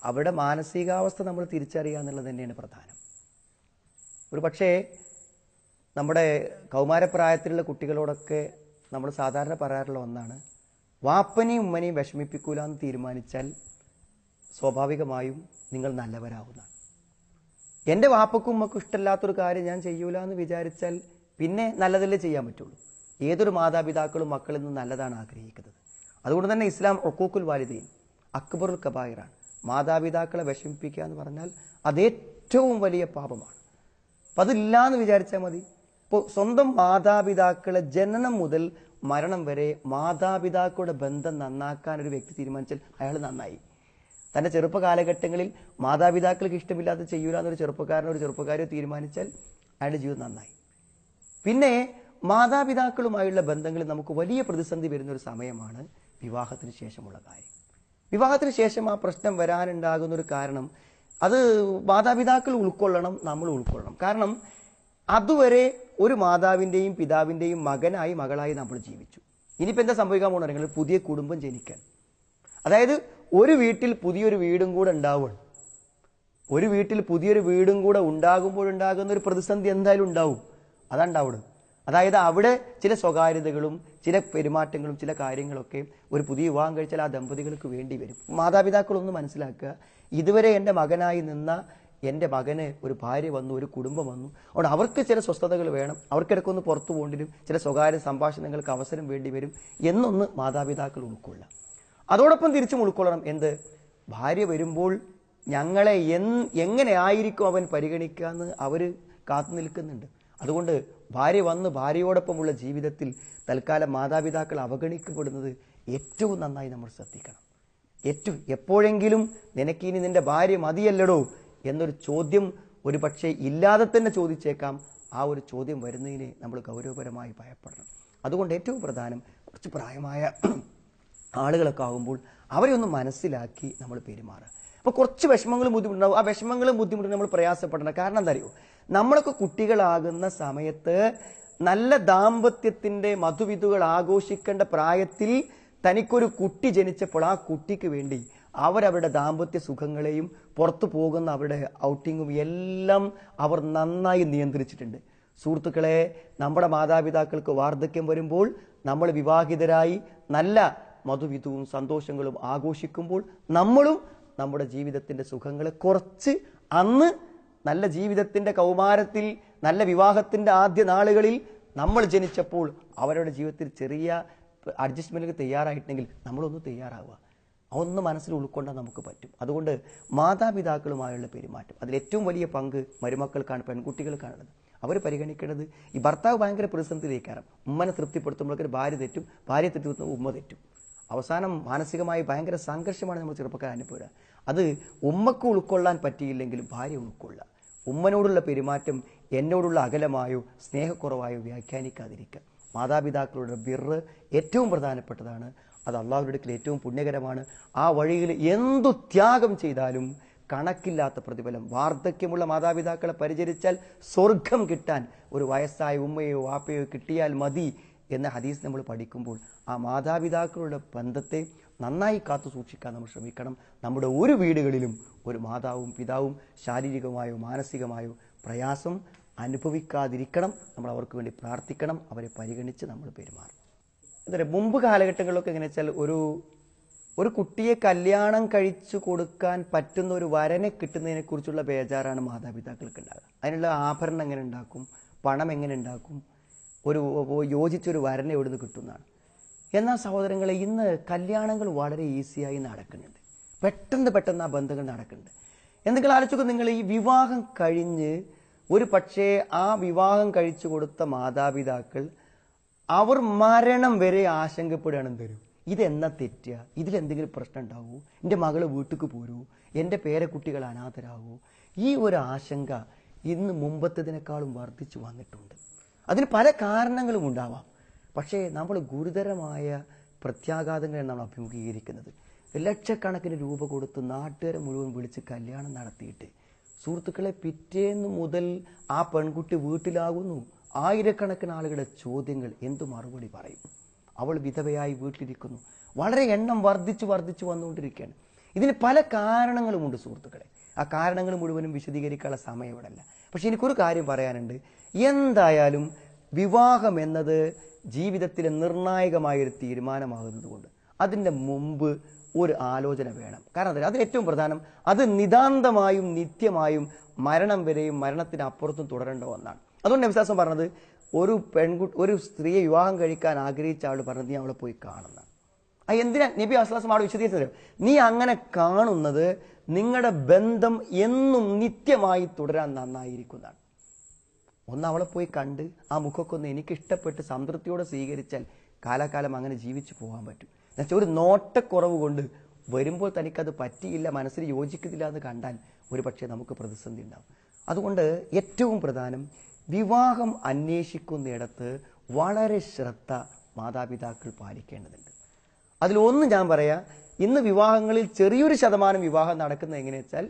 S1: അവരുടെ മാനസികാവസ്ഥ നമ്മൾ തിരിച്ചറിയുക എന്നുള്ളത് തന്നെയാണ് പ്രധാനം. ഒരു പക്ഷേ നമ്മുടെ കൗമാരപ്രായത്തിലുള്ള കുട്ടികളോടൊക്കെ നമ്മൾ സാധാരണ പറയാറുള്ള ഒന്നാണ്, വാപ്പനെയും ഉമ്മനെയും വിഷമിപ്പിക്കൂല എന്ന് തീരുമാനിച്ചാൽ സ്വാഭാവികമായും നിങ്ങൾ നല്ലവരാവുന്നതാണ്. എൻ്റെ വാപ്പക്കും ഉമ്മക്കും ഇഷ്ടമില്ലാത്തൊരു കാര്യം ഞാൻ ചെയ്യൂല എന്ന് വിചാരിച്ചാൽ പിന്നെ നല്ലതല്ലേ ചെയ്യാൻ പറ്റുള്ളൂ. ഏതൊരു മാതാപിതാക്കളും മക്കളിൽ നിന്ന് നല്ലതാണ് ആഗ്രഹിക്കുന്നത്. അതുകൊണ്ട് തന്നെ ഇസ്ലാം ഉഖൂഖുൽ വാലിദൈൻ അക്ബറുൽ കബായിറാണ്. മാതാപിതാക്കളെ വിഷമിപ്പിക്കുക എന്ന് പറഞ്ഞാൽ അത് ഏറ്റവും വലിയ പാപമാണ്. അപ്പം അതില്ലാന്ന് വിചാരിച്ചാൽ മതി. ഇപ്പോൾ സ്വന്തം മാതാപിതാക്കളെ ജനനം മുതൽ മരണം വരെ മാതാപിതാക്കളുടെ ബന്ധം നന്നാക്കാൻ ഒരു വ്യക്തി തീരുമാനിച്ചാൽ അയാൾ നന്നായി. തൻ്റെ ചെറുപ്പ കാലഘട്ടങ്ങളിൽ മാതാപിതാക്കൾക്ക് ഇഷ്ടമില്ലാതെ ചെയ്യൂല എന്നൊരു ചെറുപ്പക്കാരോ തീരുമാനിച്ചാൽ അയാളുടെ ജീവിതം നന്നായി. പിന്നെ മാതാപിതാക്കളുമായുള്ള ബന്ധങ്ങളിൽ നമുക്ക് വലിയ പ്രതിസന്ധി വരുന്ന ഒരു സമയമാണ് വിവാഹത്തിന് ശേഷമുള്ള കാര്യം. വിവാഹത്തിന് ശേഷം ആ പ്രശ്നം വരാനുണ്ടാകുന്ന ഒരു കാരണം അത് മാതാപിതാക്കൾ ഉൾക്കൊള്ളണം, നമ്മൾ ഉൾക്കൊള്ളണം. കാരണം അതുവരെ ഒരു മാതാവിൻ്റെയും പിതാവിൻ്റെയും മകനായി മകളായി നമ്മൾ ജീവിച്ചു. ഇനിയിപ്പോൾ എന്താ സംഭവിക്കാൻ പോകുന്നത്? പുതിയ കുടുംബം ജനിക്കാൻ, അതായത് ഒരു വീട്ടിൽ പുതിയൊരു വീടും കൂടെ ഉണ്ടാവുകയാണ്. ഒരു വീട്ടിൽ പുതിയൊരു വീടും കൂടെ ഉണ്ടാകുമ്പോഴുണ്ടാകുന്ന ഒരു പ്രതിസന്ധി എന്തായാലും ഉണ്ടാവും. അതുണ്ടാവുന്നത് അതായത് അവിടെ ചില സ്വകാര്യതകളും ചില പെരുമാറ്റങ്ങളും ചില കാര്യങ്ങളൊക്കെ ഒരു പുതിയ വിവാഹം കഴിച്ചാൽ ആ ദമ്പതികൾക്ക് വേണ്ടി വരും. മാതാപിതാക്കളൊന്ന് മനസ്സിലാക്കുക, ഇതുവരെ എൻ്റെ മകനായി നിന്ന എൻ്റെ മകന് ഒരു ഭാര്യ വന്നു, ഒരു കുടുംബം വന്നു. അതുകൊണ്ട് അവർക്ക് ചില സ്വസ്ഥതകൾ വേണം, അവർക്കിടക്കൊന്ന് പുറത്തു പോകേണ്ടി വരും, ചില സ്വകാര്യ സംഭാഷണങ്ങൾക്ക് അവസരം വേണ്ടി വരും എന്നൊന്ന് മാതാപിതാക്കൾ ഉൾക്കൊള്ളാം. അതോടൊപ്പം തിരിച്ചും ഉൾക്കൊള്ളണം. എന്ത്? ഭാര്യ വരുമ്പോൾ ഞങ്ങളെ എങ്ങനെ ആയിരിക്കും അവൻ പരിഗണിക്കുക എന്ന് അവർ കാത്തു നിൽക്കുന്നുണ്ട്. അതുകൊണ്ട് ഭാര്യ വന്ന് ഭാര്യയോടൊപ്പമുള്ള ജീവിതത്തിൽ തൽക്കാലം മാതാപിതാക്കൾ അവഗണിക്കപ്പെടുന്നത് ഏറ്റവും നന്നായി നമ്മൾ ശ്രദ്ധിക്കണം. എപ്പോഴെങ്കിലും നിനക്കിനി നിന്റെ ഭാര്യ മതിയല്ലടോ എന്നൊരു ചോദ്യം ഒരു പക്ഷേ ഇല്ലാതെ തന്നെ ചോദിച്ചേക്കാം. ആ ഒരു ചോദ്യം വരുന്നതിനെ നമ്മൾ ഗൗരവപരമായി ഭയപ്പെടണം. അതുകൊണ്ട് ഏറ്റവും പ്രധാനം കുറച്ച് പ്രായമായ ആളുകളൊക്കെ ആകുമ്പോൾ അവരെ ഒന്ന് മനസ്സിലാക്കി നമ്മൾ പെരുമാറുക. അപ്പോൾ കുറച്ച് വിഷമങ്ങളും ബുദ്ധിമുട്ടുണ്ടാവും. ആ വിഷമങ്ങളും ബുദ്ധിമുട്ടും നമ്മൾ പ്രയാസപ്പെടണം. കാരണം എന്താ അറിയോ, നമ്മളൊക്കെ കുട്ടികളാകുന്ന സമയത്ത് നല്ല ദാമ്പത്യത്തിന്റെ മധുവിധുകൾ ആഘോഷിക്കേണ്ട പ്രായത്തിൽ തനിക്കൊരു കുട്ടി ജനിച്ചപ്പോൾ ആ കുട്ടിക്ക് വേണ്ടി അവരവരുടെ ദാമ്പത്യ സുഖങ്ങളെയും പുറത്തു പോകുന്ന അവരുടെ ഔട്ടിങ്ങും എല്ലാം അവർ നന്നായി നിയന്ത്രിച്ചിട്ടുണ്ട്. സുഹൃത്തുക്കളെ, നമ്മുടെ മാതാപിതാക്കൾക്ക് വാർദ്ധക്യം വരുമ്പോൾ നമ്മൾ വിവാഹിതരായി നല്ല മധുവിധുവും സന്തോഷങ്ങളും ആഘോഷിക്കുമ്പോൾ നമ്മളും നമ്മുടെ ജീവിതത്തിന്റെ സുഖങ്ങളെ കുറച്ച് അന്ന് നല്ല ജീവിതത്തിന്റെ കൗമാരത്തിൽ നല്ല വിവാഹത്തിന്റെ ആദ്യ നാളുകളിൽ നമ്മൾ ജനിച്ചപ്പോൾ അവരുടെ ജീവിതത്തിൽ ചെറിയ അഡ്ജസ്റ്റ്മെന്റിന് തയ്യാറായിട്ടുണ്ടെങ്കിൽ നമ്മളൊന്ന് തയ്യാറാവുക. അതൊന്ന് മനസ്സിൽ ഉൾക്കൊണ്ടാൽ നമുക്ക് പറ്റും. അതുകൊണ്ട് മാതാപിതാക്കളുമായുള്ള പെരുമാറ്റം അതിലേറ്റവും വലിയ പങ്ക് മരുമക്കൾക്കാണ്, പെൺകുട്ടികൾക്കാണുള്ളത്. അവർ പരിഗണിക്കേണ്ടത് ഈ ഭർത്താവ് ഭയങ്കര പ്രതിസന്ധിയിലേക്കാണ്. ഉമ്മനെ തൃപ്തിപ്പെടുത്തുമ്പോഴേക്കും ഭാര്യ തെറ്റും, ഭാര്യ തെറ്റുമ്പോൾ ഉമ്മ തെറ്റും. അവസാനം മാനസികമായി ഭയങ്കര സംഘർഷമാണ് നമ്മൾ ചെറുപ്പക്കാർ അനുഭവപ്പെടുക. അത് ഉമ്മക്ക് ഉൾക്കൊള്ളാൻ പറ്റിയില്ലെങ്കിലും ഭാര്യ ഉൾക്കൊള്ളുക. ഉമ്മനോടുള്ള പെരുമാറ്റം എന്നോടുള്ള അകലമായോ സ്നേഹക്കുറവായോ വ്യാഖ്യാനിക്കാതിരിക്കുക. മാതാപിതാക്കളുടെ ബിർറ് ഏറ്റവും പ്രധാനപ്പെട്ടതാണ്. അത് അള്ളാഹുവിന്റെ അടുക്കൽ ഏറ്റവും പുണ്യകരമാണ്. ആ വഴിയിൽ എന്തു ത്യാഗം ചെയ്താലും കണക്കില്ലാത്ത പ്രതിഫലം. വാർദ്ധക്യമുള്ള മാതാപിതാക്കളെ പരിചരിച്ചാൽ സ്വർഗം കിട്ടാൻ ഒരു വയസ്സായ ഉമ്മയോ വാപ്പയോ കിട്ടിയാൽ മതി എന്ന ഹദീസ് നമ്മൾ പഠിക്കുമ്പോൾ ആ മാതാപിതാക്കളുടെ ബന്ധത്തെ നന്നായി കാത്തു സൂക്ഷിക്കാൻ നമ്മൾ ശ്രമിക്കണം. നമ്മുടെ ഒരു വീടുകളിലും ഒരു മാതാവും പിതാവും ശാരീരികമായോ മാനസികമായോ പ്രയാസം അനുഭവിക്കാതിരിക്കണം. നമ്മൾ അവർക്ക് വേണ്ടി പ്രാർത്ഥിക്കണം, അവരെ പരിഗണിച്ച് നമ്മൾ പെരുമാറും. എന്താ പറയുക, മുമ്പ് കാലഘട്ടങ്ങളിലൊക്കെ എങ്ങനെ വെച്ചാൽ ഒരു കുട്ടിയെ കല്യാണം കഴിച്ചു കൊടുക്കാൻ പറ്റുന്ന ഒരു വരനെ കിട്ടുന്നതിനെ കുറിച്ചുള്ള ബേജാറാണ് മാതാപിതാക്കൾക്ക് ഉണ്ടാകുക. അതിനുള്ള ആഭരണം എങ്ങനെ ഉണ്ടാക്കും, പണം എങ്ങനെ ഉണ്ടാക്കും, ഒരു യോജിച്ചൊരു വരനെ എവിടുന്ന് കിട്ടുന്നതാണ്. എന്നാൽ സഹോദരങ്ങളെ, ഇന്ന് കല്യാണങ്ങൾ വളരെ ഈസിയായി നടക്കുന്നുണ്ട്. പെട്ടെന്ന് ആ ബന്ധങ്ങൾ നടക്കുന്നുണ്ട്. എന്തെങ്കിലും ആലോചിക്കുക, നിങ്ങൾ ഈ വിവാഹം കഴിഞ്ഞ് ഒരു പക്ഷേ ആ വിവാഹം കഴിച്ചു കൊടുത്ത മാതാപിതാക്കൾ അവർ മരണം വരെ ആശങ്കപ്പെടുകയാണ്. തരും ഇതെന്നാ തെറ്റുക, ഇതിലെന്തെങ്കിലും പ്രശ്നം ഉണ്ടാവുമോ, എൻ്റെ മകള് വീട്ടിലേക്ക് പോരുമോ, എൻ്റെ പേരക്കുട്ടികൾ അനാഥരാകുമോ, ഈ ഒരു ആശങ്ക ഇന്ന് മുമ്പത്തേതിനേക്കാളും വർദ്ധിച്ചു വന്നിട്ടുണ്ട്. അതിന് പല കാരണങ്ങളും ഉണ്ടാവാം. പക്ഷേ നമ്മൾ ഗുരുതരമായ പ്രത്യാഘാതങ്ങളാണ് നമ്മൾ അഭിമുഖീകരിക്കുന്നത്. ലക്ഷക്കണക്കിന് രൂപ കൊടുത്ത് നാട്ടുകാരെ മുഴുവൻ വിളിച്ച് കല്യാണം നടത്തിയിട്ട് സുഹൃത്തുക്കളെ പിറ്റേന്ന് മുതൽ ആ പെൺകുട്ടി വീട്ടിലാകുന്നു. ആയിരക്കണക്കിന് ആളുകളുടെ ചോദ്യങ്ങൾ എന്തു മറുപടി പറയും? അവൾ വിധവയായി വീട്ടിലിരിക്കുന്നു. വളരെ എണ്ണം വർദ്ധിച്ചു വന്നുകൊണ്ടിരിക്കുകയാണ്. ഇതിന് പല കാരണങ്ങളുമുണ്ട് സുഹൃത്തുക്കളെ. ആ കാരണങ്ങൾ മുഴുവനും വിശദീകരിക്കാനുള്ള സമയം ഇവിടെ അല്ല. പക്ഷെ എനിക്കൊരു കാര്യം പറയാനുണ്ട്. എന്തായാലും വിവാഹം എന്നത് ജീവിതത്തിലെ നിർണായകമായൊരു തീരുമാനമാകുന്നത് കൊണ്ട് അതിൻ്റെ മുമ്പ് ഒരു ആലോചന വേണം. കാരണം അതിൽ ഏറ്റവും പ്രധാനം അത് നിതാന്തമായും നിത്യമായും മരണം വരെയും മരണത്തിനപ്പുറത്തും തുടരേണ്ട ഒന്നാണ്. അതുകൊണ്ട് നബി സല്ലല്ലാഹു അലൈഹി വസല്ലം പറഞ്ഞത് ഒരു സ്ത്രീയെ വിവാഹം കഴിക്കാൻ ആഗ്രഹിച്ച ആൾ പറഞ്ഞത് നീ അവളെ പോയി കാണുന്ന. എന്തിനാ നബി സല്ലല്ലാഹു അലൈഹി വസല്ലം അവിടെ വിശദീകരിച്ചത്? നീ അങ്ങനെ കാണുന്നത് നിങ്ങളുടെ ബന്ധം എന്നും നിത്യമായി തുടരാൻ നന്നായിരിക്കുന്നതാണ്. ഒന്ന് അവളെ പോയി കണ്ട് ആ മുഖമൊക്കെ ഒന്ന് എനിക്ക് ഇഷ്ടപ്പെട്ട് സംതൃപ്തിയോടെ സ്വീകരിച്ചാൽ കാലാകാലം അങ്ങനെ ജീവിച്ചു പോകാൻ പറ്റും. എന്നുവെച്ചാൽ ഒരു നോട്ടക്കുറവ് കൊണ്ട് വരുമ്പോൾ തനിക്കത് പറ്റിയില്ല, മനസ്സിൽ യോജിക്കുന്നില്ല എന്ന് കണ്ടാൽ ഒരു പക്ഷേ നമുക്ക് പ്രതിസന്ധി ഉണ്ടാവും. അതുകൊണ്ട് ഏറ്റവും പ്രധാനം വിവാഹം അന്വേഷിക്കുന്നിടത്ത് വളരെ ശ്രദ്ധ മാതാപിതാക്കൾ പാലിക്കേണ്ടതുണ്ട്. അതിലൊന്ന് ഞാൻ പറയാം, ഇന്ന് വിവാഹങ്ങളിൽ ചെറിയൊരു ശതമാനം വിവാഹം നടക്കുന്നത് എങ്ങനെയാ വെച്ചാൽ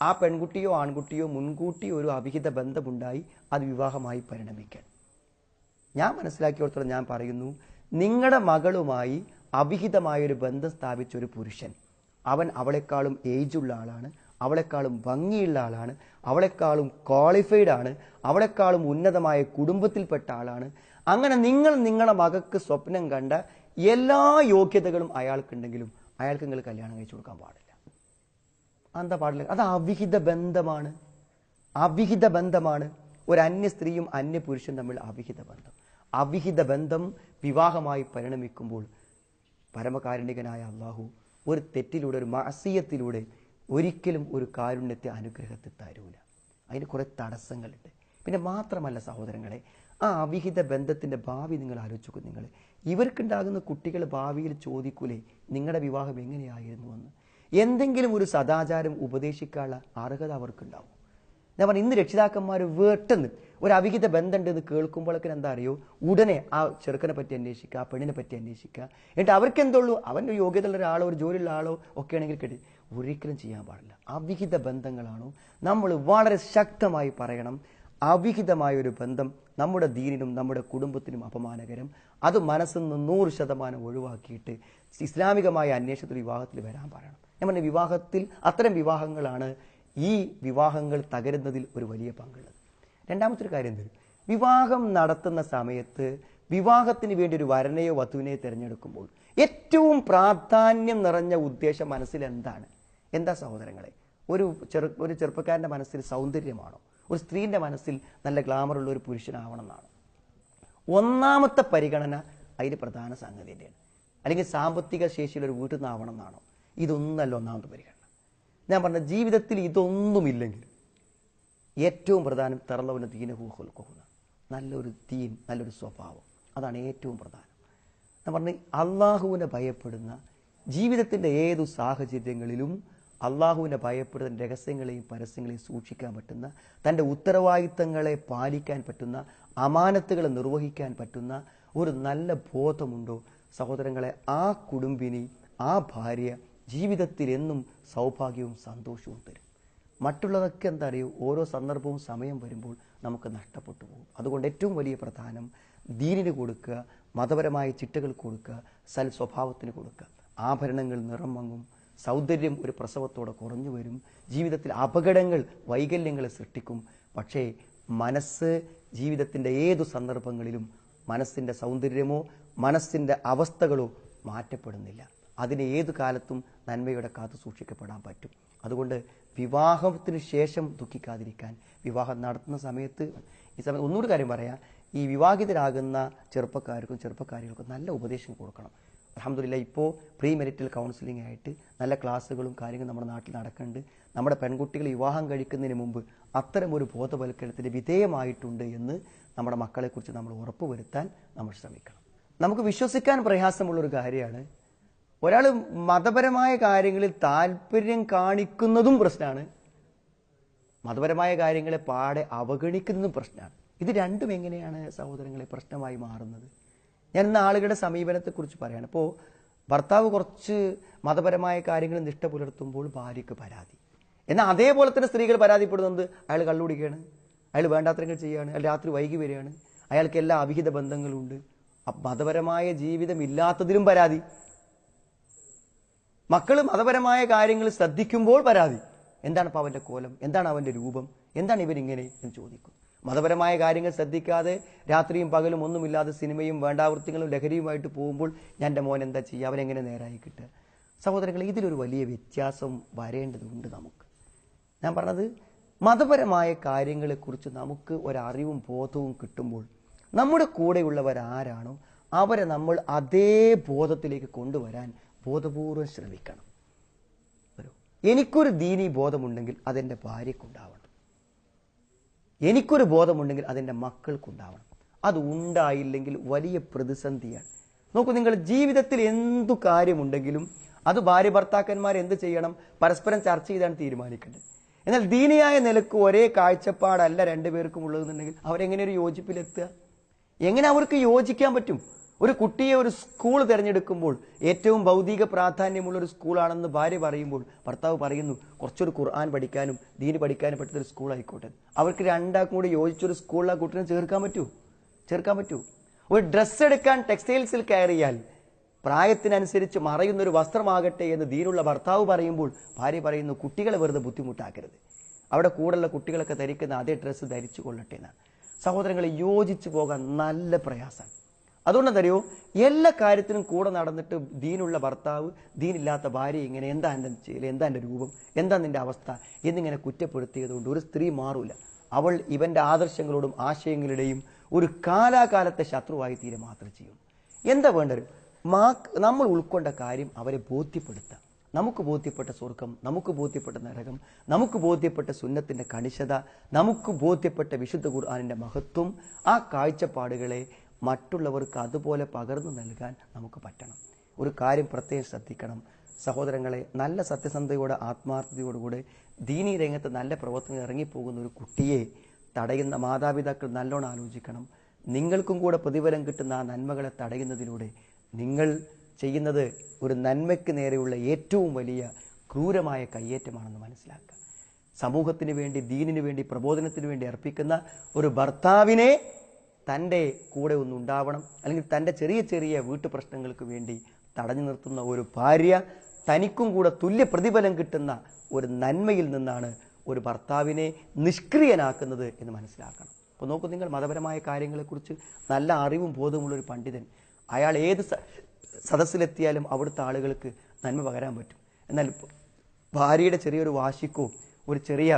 S1: ആ പെൺകുട്ടിയോ ആൺകുട്ടിയോ മുൻകൂട്ടി ഒരു അവിഹിത ബന്ധമുണ്ടായി അത് വിവാഹമായി പരിണമിക്കാൻ. ഞാൻ മനസ്സിലാക്കിയോടത്തോളം ഞാൻ പറയുന്നു, നിങ്ങളുടെ മകളുമായി അവിഹിതമായൊരു ബന്ധം സ്ഥാപിച്ച ഒരു പുരുഷൻ, അവൻ അവളെക്കാളും ഏജുള്ള ആളാണ്, അവളെക്കാളും ഭംഗിയുള്ള ആളാണ്, അവളെക്കാളും ക്വാളിഫൈഡ് ആണ്, അവളെക്കാളും ഉന്നതമായ കുടുംബത്തിൽപ്പെട്ട ആളാണ്. അങ്ങനെ നിങ്ങൾ നിങ്ങളുടെ മകൾക്ക് സ്വപ്നം കണ്ട എല്ലാ യോഗ്യതകളും അയാൾക്കുണ്ടെങ്കിലും അയാൾക്ക് നിങ്ങൾ കല്യാണം കഴിച്ചു കൊടുക്കാൻ പാടില്ല. എന്താ പാടില്ല? അത് അവിഹിത ബന്ധമാണ്. അവിഹിത ബന്ധമാണ്. ഒരു അന്യ സ്ത്രീയും അന്യ പുരുഷനും തമ്മിൽ അവിഹിത ബന്ധം. അവിഹിത ബന്ധം വിവാഹമായി പരിണമിക്കുമ്പോൾ പരമകാരുണികനായ അള്ളാഹു ഒരു തെറ്റിലൂടെ, ഒരു മഅസിയത്തിലൂടെ ഒരിക്കലും ഒരു കാരുണ്യത്തെ, അനുഗ്രഹത്തെ തരൂല. അതിന് കുറെ തടസ്സങ്ങളുണ്ട്. പിന്നെ മാത്രമല്ല സഹോദരങ്ങളെ, ആ അവിഹിത ബന്ധത്തിന്റെ ഭാവി നിങ്ങൾ ആലോചിക്കും. നിങ്ങൾ ഇവർക്കുണ്ടാകുന്ന കുട്ടികൾ ഭാവിയിൽ ചോദിക്കൂലേ നിങ്ങളുടെ വിവാഹം എങ്ങനെയായിരുന്നു എന്ന്? എന്തെങ്കിലും ഒരു സദാചാരം ഉപദേശിക്കാനുള്ള അർഹത അവർക്കുണ്ടാവും. ഞാൻ പറഞ്ഞു, ഇന്ന് രക്ഷിതാക്കന്മാർ വേട്ടെന്ന് ഒരു അവിഹിത ബന്ധമുണ്ട് എന്ന് കേൾക്കുമ്പോഴൊക്കെ എന്താ അറിയോ, ഉടനെ ആ ചെറുക്കനെ പറ്റി അന്വേഷിക്കുക, ആ പെണ്ണിനെ പറ്റി അന്വേഷിക്കുക. എന്നിട്ട് അവർക്ക് എന്തുള്ളൂ, അവൻ്റെ യോഗ്യതയുള്ള ഒരാളോ ഒരു ജോലിയുള്ള ആളോ ഒക്കെ ആണെങ്കിൽ കേട്ട് ഒരിക്കലും ചെയ്യാൻ പാടില്ല. അവിഹിത ബന്ധങ്ങളാണോ നമ്മൾ വളരെ ശക്തമായി പറയണം. അവിഹിതമായൊരു ബന്ധം നമ്മുടെ ദീനിനും നമ്മുടെ കുടുംബത്തിനും അപമാനകരം. അത് മനസ്സിൽ നിന്ന് 100% ഒഴിവാക്കിയിട്ട് ഇസ്ലാമികമായ അന്വേഷണത്തിൽ വിവാഹത്തിൽ വരാൻ പറയണം. ഞാൻ പറഞ്ഞ വിവാഹത്തിൽ അത്തരം വിവാഹങ്ങളാണ് ഈ വിവാഹങ്ങൾ തകരുന്നതിൽ ഒരു വലിയ പങ്കുള്ളത്. രണ്ടാമത്തെ ഒരു കാര്യം എന്ത്, വിവാഹം നടത്തുന്ന സമയത്ത് വിവാഹത്തിന് വേണ്ടി ഒരു വരനെയോ വധുവിനെയോ തിരഞ്ഞെടുക്കുമ്പോൾ ഏറ്റവും പ്രാധാന്യം നിറഞ്ഞ ഉദ്ദേശം മനസ്സിൽ എന്താണ്? എന്താ സഹോദരങ്ങളെ? ഒരു ചെറുപ്പക്കാരൻ്റെ മനസ്സിൽ സൗന്ദര്യമാണോ? ഒരു സ്ത്രീൻ്റെ മനസ്സിൽ നല്ല ഗ്ലാമറുള്ള ഒരു പുരുഷനാവണം എന്നാണ് ഒന്നാമത്തെ പരിഗണന. അതിന് പ്രധാന സംഗതി തന്നെയാണ്. അല്ലെങ്കിൽ സാമ്പത്തിക ശേഷിയുള്ള ഒരു വീട്ടിൽ നിന്നാവണം എന്നാണോ? ഇതൊന്നല്ല ഒന്നാമത്തെ പരിഗണന. ഞാൻ പറഞ്ഞ ജീവിതത്തിൽ ഇതൊന്നുമില്ലെങ്കിൽ ഏറ്റവും പ്രധാനം തറലവന് ദീനഹു ഖുൽഖുഹു, നല്ലൊരു ദീൻ, നല്ലൊരു സ്വഭാവം, അതാണ് ഏറ്റവും പ്രധാനം. ഞാൻ പറഞ്ഞ അള്ളാഹുവിനെ ഭയപ്പെടുന്ന, ജീവിതത്തിൻ്റെ ഏതു സാഹചര്യങ്ങളിലും അള്ളാഹുവിനെ ഭയപ്പെടുന്ന, രഹസ്യങ്ങളെയും പരസ്യങ്ങളെയും സൂക്ഷിക്കാൻ പറ്റുന്ന, തൻ്റെ ഉത്തരവാദിത്തങ്ങളെ പാലിക്കാൻ പറ്റുന്ന, അമാനത്തുകളെ നിർവഹിക്കാൻ പറ്റുന്ന ഒരു നല്ല ബോധമുണ്ടോ സഹോദരങ്ങളെ, ആ കുടുംബിനി, ആ ഭാര്യ ജീവിതത്തിൽ എന്നും സൗഭാഗ്യവും സന്തോഷവും തരും. മറ്റുള്ളതൊക്കെ എന്താ അറിയൂ, ഓരോ സന്ദർഭവും സമയം വരുമ്പോൾ നമുക്ക് നഷ്ടപ്പെട്ടു പോകും. അതുകൊണ്ട് ഏറ്റവും വലിയ പ്രധാനം ദീനിന് കൊടുക്കുക, മതപരമായ ചിട്ടകൾ കൊടുക്കുക, സൽ സ്വഭാവത്തിന് കൊടുക്കുക. ആഭരണങ്ങൾ നിറം മങ്ങും, സൗന്ദര്യം ഒരു പ്രസവത്തോടെ കുറഞ്ഞു വരും, ജീവിതത്തിൽ അപകടങ്ങൾ, വൈകല്യങ്ങളെ സൃഷ്ടിക്കും. പക്ഷേ മനസ്സ് ജീവിതത്തിൻ്റെ ഏതു സന്ദർഭങ്ങളിലും മനസ്സിൻ്റെ സൗന്ദര്യമോ മനസ്സിൻ്റെ അവസ്ഥകളോ മാറ്റപ്പെടുന്നില്ല. അതിന് ഏതു കാലത്തും നന്മയുടെ കാത്തു സൂക്ഷിക്കപ്പെടാൻ പറ്റും. അതുകൊണ്ട് വിവാഹത്തിന് ശേഷം ദുഃഖിക്കാതിരിക്കാൻ, വിവാഹം നടത്തുന്ന സമയത്ത് ഈ സമയത്ത് ഒന്നുകൂടി കാര്യം പറയാം, ഈ വിവാഹിതരാകുന്ന ചെറുപ്പക്കാരികൾക്കും നല്ല ഉപദേശം കൊടുക്കണം. അൽഹംദുലില്ലാഹ് ഇപ്പോൾ പ്രീ മെരിറ്റൽ കൗൺസിലിംഗ് ആയിട്ട് നല്ല ക്ലാസ്സുകളും കാര്യങ്ങളും നമ്മുടെ നാട്ടിൽ നടക്കുന്നുണ്ട്. നമ്മുടെ പെൺകുട്ടികൾ വിവാഹം കഴിക്കുന്നതിന് മുമ്പ് അത്തരം ഒരു ബോധവൽക്കരണത്തിന് വിധേയമായിട്ടുണ്ട് എന്ന് നമ്മുടെ മക്കളെക്കുറിച്ച് നമ്മൾ ഉറപ്പുവരുത്താൻ നമ്മൾ ശ്രമിക്കണം. നമുക്ക് വിശ്വസിക്കാൻ പ്രയാസമുള്ളൊരു കാര്യമാണ്, ഒരാൾ മതപരമായ കാര്യങ്ങളിൽ താല്പര്യം കാണിക്കുന്നതും പ്രശ്നമാണ്, മതപരമായ കാര്യങ്ങളെ പാടെ അവഗണിക്കുന്നതും പ്രശ്നമാണ്. ഇത് രണ്ടും എങ്ങനെയാണ് സഹോദരങ്ങളെ പ്രശ്നമായി മാറുന്നത്? ഞാൻ ഇന്ന് ആളുകളുടെ സമീപനത്തെക്കുറിച്ച് പറയാണ്. ഇപ്പോൾ ഭർത്താവ് കുറച്ച് മതപരമായ കാര്യങ്ങൾ നിഷ്ഠ പുലർത്തുമ്പോൾ ഭാര്യയ്ക്ക് പരാതി. എന്നാൽ അതേപോലെ തന്നെ സ്ത്രീകൾ പരാതിപ്പെടുന്നത് അയാൾ കള്ളുകുടിക്കുകയാണ്, അയാൾ വേണ്ടാത്തരങ്ങൾ ചെയ്യുകയാണ്, അയാൾ രാത്രി വൈകി വരികയാണ്, അയാൾക്ക് എല്ലാ അവിഹിത ബന്ധങ്ങളുണ്ട്. മതപരമായ ജീവിതം ഇല്ലാത്തതിലും പരാതി. മക്കൾ മതപരമായ കാര്യങ്ങൾ ശ്രദ്ധിക്കുമ്പോൾ പരാതി. എന്താണ് ഇപ്പോൾ അവൻ്റെ കോലം, എന്താണ് അവൻ്റെ രൂപം, എന്താണ് ഇവരിങ്ങനെ എന്ന് ചോദിക്കും. മതപരമായ കാര്യങ്ങൾ ശ്രദ്ധിക്കാതെ രാത്രിയും പകലും ഒന്നുമില്ലാതെ സിനിമയും വേണ്ടാവൃത്തികളും ലഹരിയുമായിട്ട് പോകുമ്പോൾ ഞാൻ എൻ്റെ മോൻ എന്താ ചെയ്യുക, അവനെങ്ങനെ നേരായി കിട്ടുക? സഹോദരങ്ങളെ, ഇതിലൊരു വലിയ വ്യത്യാസം വരേണ്ടതുണ്ട് നമുക്ക്. ഞാൻ പറഞ്ഞത്, മതപരമായ കാര്യങ്ങളെക്കുറിച്ച് നമുക്ക് ഒരറിവും ബോധവും കിട്ടുമ്പോൾ നമ്മുടെ കൂടെയുള്ളവരാരാണോ അവരെ നമ്മൾ അതേ ബോധത്തിലേക്ക് കൊണ്ടുവരാൻ ബോധപൂർവം ശ്രമിക്കണം. എനിക്കൊരു ദീനീ ബോധമുണ്ടെങ്കിൽ അതെൻ്റെ ഭാര്യയ്ക്കുണ്ടാവണം, എനിക്കൊരു ബോധമുണ്ടെങ്കിൽ അതെൻ്റെ മക്കൾക്കുണ്ടാവണം. അത് ഉണ്ടായില്ലെങ്കിൽ വലിയ പ്രതിസന്ധിയാണ്. നോക്കൂ, നിങ്ങൾ ജീവിതത്തിൽ എന്തു കാര്യമുണ്ടെങ്കിലും അത് ഭാര്യ ഭർത്താക്കന്മാർ എന്ത് ചെയ്യണം, പരസ്പരം ചർച്ച ചെയ്താണ് തീരുമാനിക്കേണ്ടത്. എന്നാൽ ദീനിയായ നിലക്ക് ഒരേ കാഴ്ചപ്പാടല്ല രണ്ടുപേർക്കും ഉള്ളതെന്നുണ്ടെങ്കിൽ അവരെങ്ങനെ ഒരു യോജിപ്പിലെത്തുക? എങ്ങനെ അവർക്ക് യോജിക്കാൻ പറ്റും? ഒരു കുട്ടിയെ ഒരു സ്കൂൾ തിരഞ്ഞെടുക്കുമ്പോൾ ഏറ്റവും ഭൗതിക പ്രാധാന്യമുള്ള ഒരു സ്കൂളാണെന്ന് ഭാര്യ പറയുമ്പോൾ ഭർത്താവ് പറയുന്നു കുറച്ചൊരു ഖുർആൻ പഠിക്കാനും ദീന് പഠിക്കാനും പറ്റുന്നൊരു സ്കൂൾ ആയിക്കോട്ടെ. അവർക്ക് രണ്ടാൾക്കും കൂടി യോജിച്ചൊരു സ്കൂളിൽ ആ കുട്ടീനെ ചേർക്കാൻ പറ്റൂ? ഒരു ഡ്രസ്സ് എടുക്കാൻ ടെക്സ്റ്റൈൽസിൽ കയറിയാൽ പ്രായത്തിനനുസരിച്ച് മറയുന്നൊരു വസ്ത്രമാകട്ടെ എന്ന് ദീനുള്ള ഭർത്താവ് പറയുമ്പോൾ ഭാര്യ പറയുന്നു കുട്ടികളെ വെറുതെ ബുദ്ധിമുട്ടാക്കരുത്, അവിടെ കൂടുതലുള്ള കുട്ടികളൊക്കെ ധരിക്കുന്ന അതേ ഡ്രസ്സ് ധരിച്ചു കൊള്ളട്ടെ എന്നാണ്. സഹോദരങ്ങളെ, യോജിച്ചു പോകാൻ നല്ല പ്രയാസമാണ്. അതുകൊണ്ടെന്തറിയോ, എല്ലാ കാര്യത്തിനും കൂടെ നടന്നിട്ട് ദീനുള്ള ഭർത്താവ് ദീനില്ലാത്ത ഭാര്യ ഇങ്ങനെ എന്താ എൻ്റെ ചെയ്യൽ, എന്താ എൻ്റെ രൂപം, എന്താ നിന്റെ അവസ്ഥ എന്നിങ്ങനെ കുറ്റപ്പെടുത്തിയതുകൊണ്ട് ഒരു സ്ത്രീ മാറൂല. അവൾ ഇവൻ്റെ ആദർശങ്ങളോടും ആശയങ്ങളുടെയും ഒരു കാലാകാലത്തെ ശത്രുവായി തീരെ മാത്രം ചെയ്യും. എന്താ വേണ്ടത്? നമ്മൾ ഉൾക്കൊണ്ട കാര്യം അവരെ ബോധ്യപ്പെടുത്താം. നമുക്ക് ബോധ്യപ്പെട്ട സ്വർഗം, നമുക്ക് ബോധ്യപ്പെട്ട നരകം, നമുക്ക് ബോധ്യപ്പെട്ട സുന്നത്തിൻ്റെ കണിശത, നമുക്ക് ബോധ്യപ്പെട്ട വിശുദ്ധ ഖുർആനിൻ്റെ മഹത്വം, ആ കാഴ്ചപ്പാടുകളെ മറ്റുള്ളവർക്ക് അതുപോലെ പകർന്നു നൽകാൻ നമുക്ക് പറ്റണം. ഒരു കാര്യം പ്രത്യേകം ശ്രദ്ധിക്കണം സഹോദരങ്ങളെ, നല്ല സത്യസന്ധതയോടെ ആത്മാർത്ഥതയോടുകൂടെ ദീനീ രംഗത്ത് നല്ല പ്രവർത്തനം ഇറങ്ങിപ്പോകുന്ന ഒരു കുട്ടിയെ തടയുന്ന മാതാപിതാക്കൾ നല്ലോണം ആലോചിക്കണം. നിങ്ങൾക്കും കൂടെ പ്രതിഫലം കിട്ടുന്ന ആ നന്മകളെ തടയുന്നതിലൂടെ നിങ്ങൾ ചെയ്യുന്നത് ഒരു നന്മയ്ക്ക് നേരെയുള്ള ഏറ്റവും വലിയ ക്രൂരമായ കയ്യേറ്റമാണെന്ന് മനസ്സിലാക്കുക. സമൂഹത്തിന് വേണ്ടി, ദീനിനു വേണ്ടി, പ്രബോധനത്തിന് വേണ്ടി അർപ്പിക്കുന്ന ഒരു ഭർത്താവിനെ തൻ്റെ കൂടെ ഒന്നുണ്ടാവണം, അല്ലെങ്കിൽ തൻ്റെ ചെറിയ ചെറിയ വീട്ടുപ്രശ്നങ്ങൾക്ക് വേണ്ടി തടഞ്ഞു നിർത്തുന്ന ഒരു ഭാര്യ തനിക്കും കൂടെ തുല്യ പ്രതിഫലം കിട്ടുന്ന ഒരു നന്മയിൽ നിന്നാണ് ഒരു ഭർത്താവിനെ നിഷ്ക്രിയനാക്കുന്നത് എന്ന് മനസ്സിലാക്കണം. അപ്പോൾ നോക്കൂ, നിങ്ങൾ മതപരമായ കാര്യങ്ങളെക്കുറിച്ച് നല്ല അറിവും ബോധവുമുള്ളൊരു പണ്ഡിതൻ, അയാൾ ഏത് സദസ്സിലെത്തിയാലും അവിടുത്തെ ആളുകൾക്ക് നന്മ പകരാൻ പറ്റും. എന്നാൽ ഭാര്യയുടെ ചെറിയൊരു വാശിക്കോ ഒരു ചെറിയ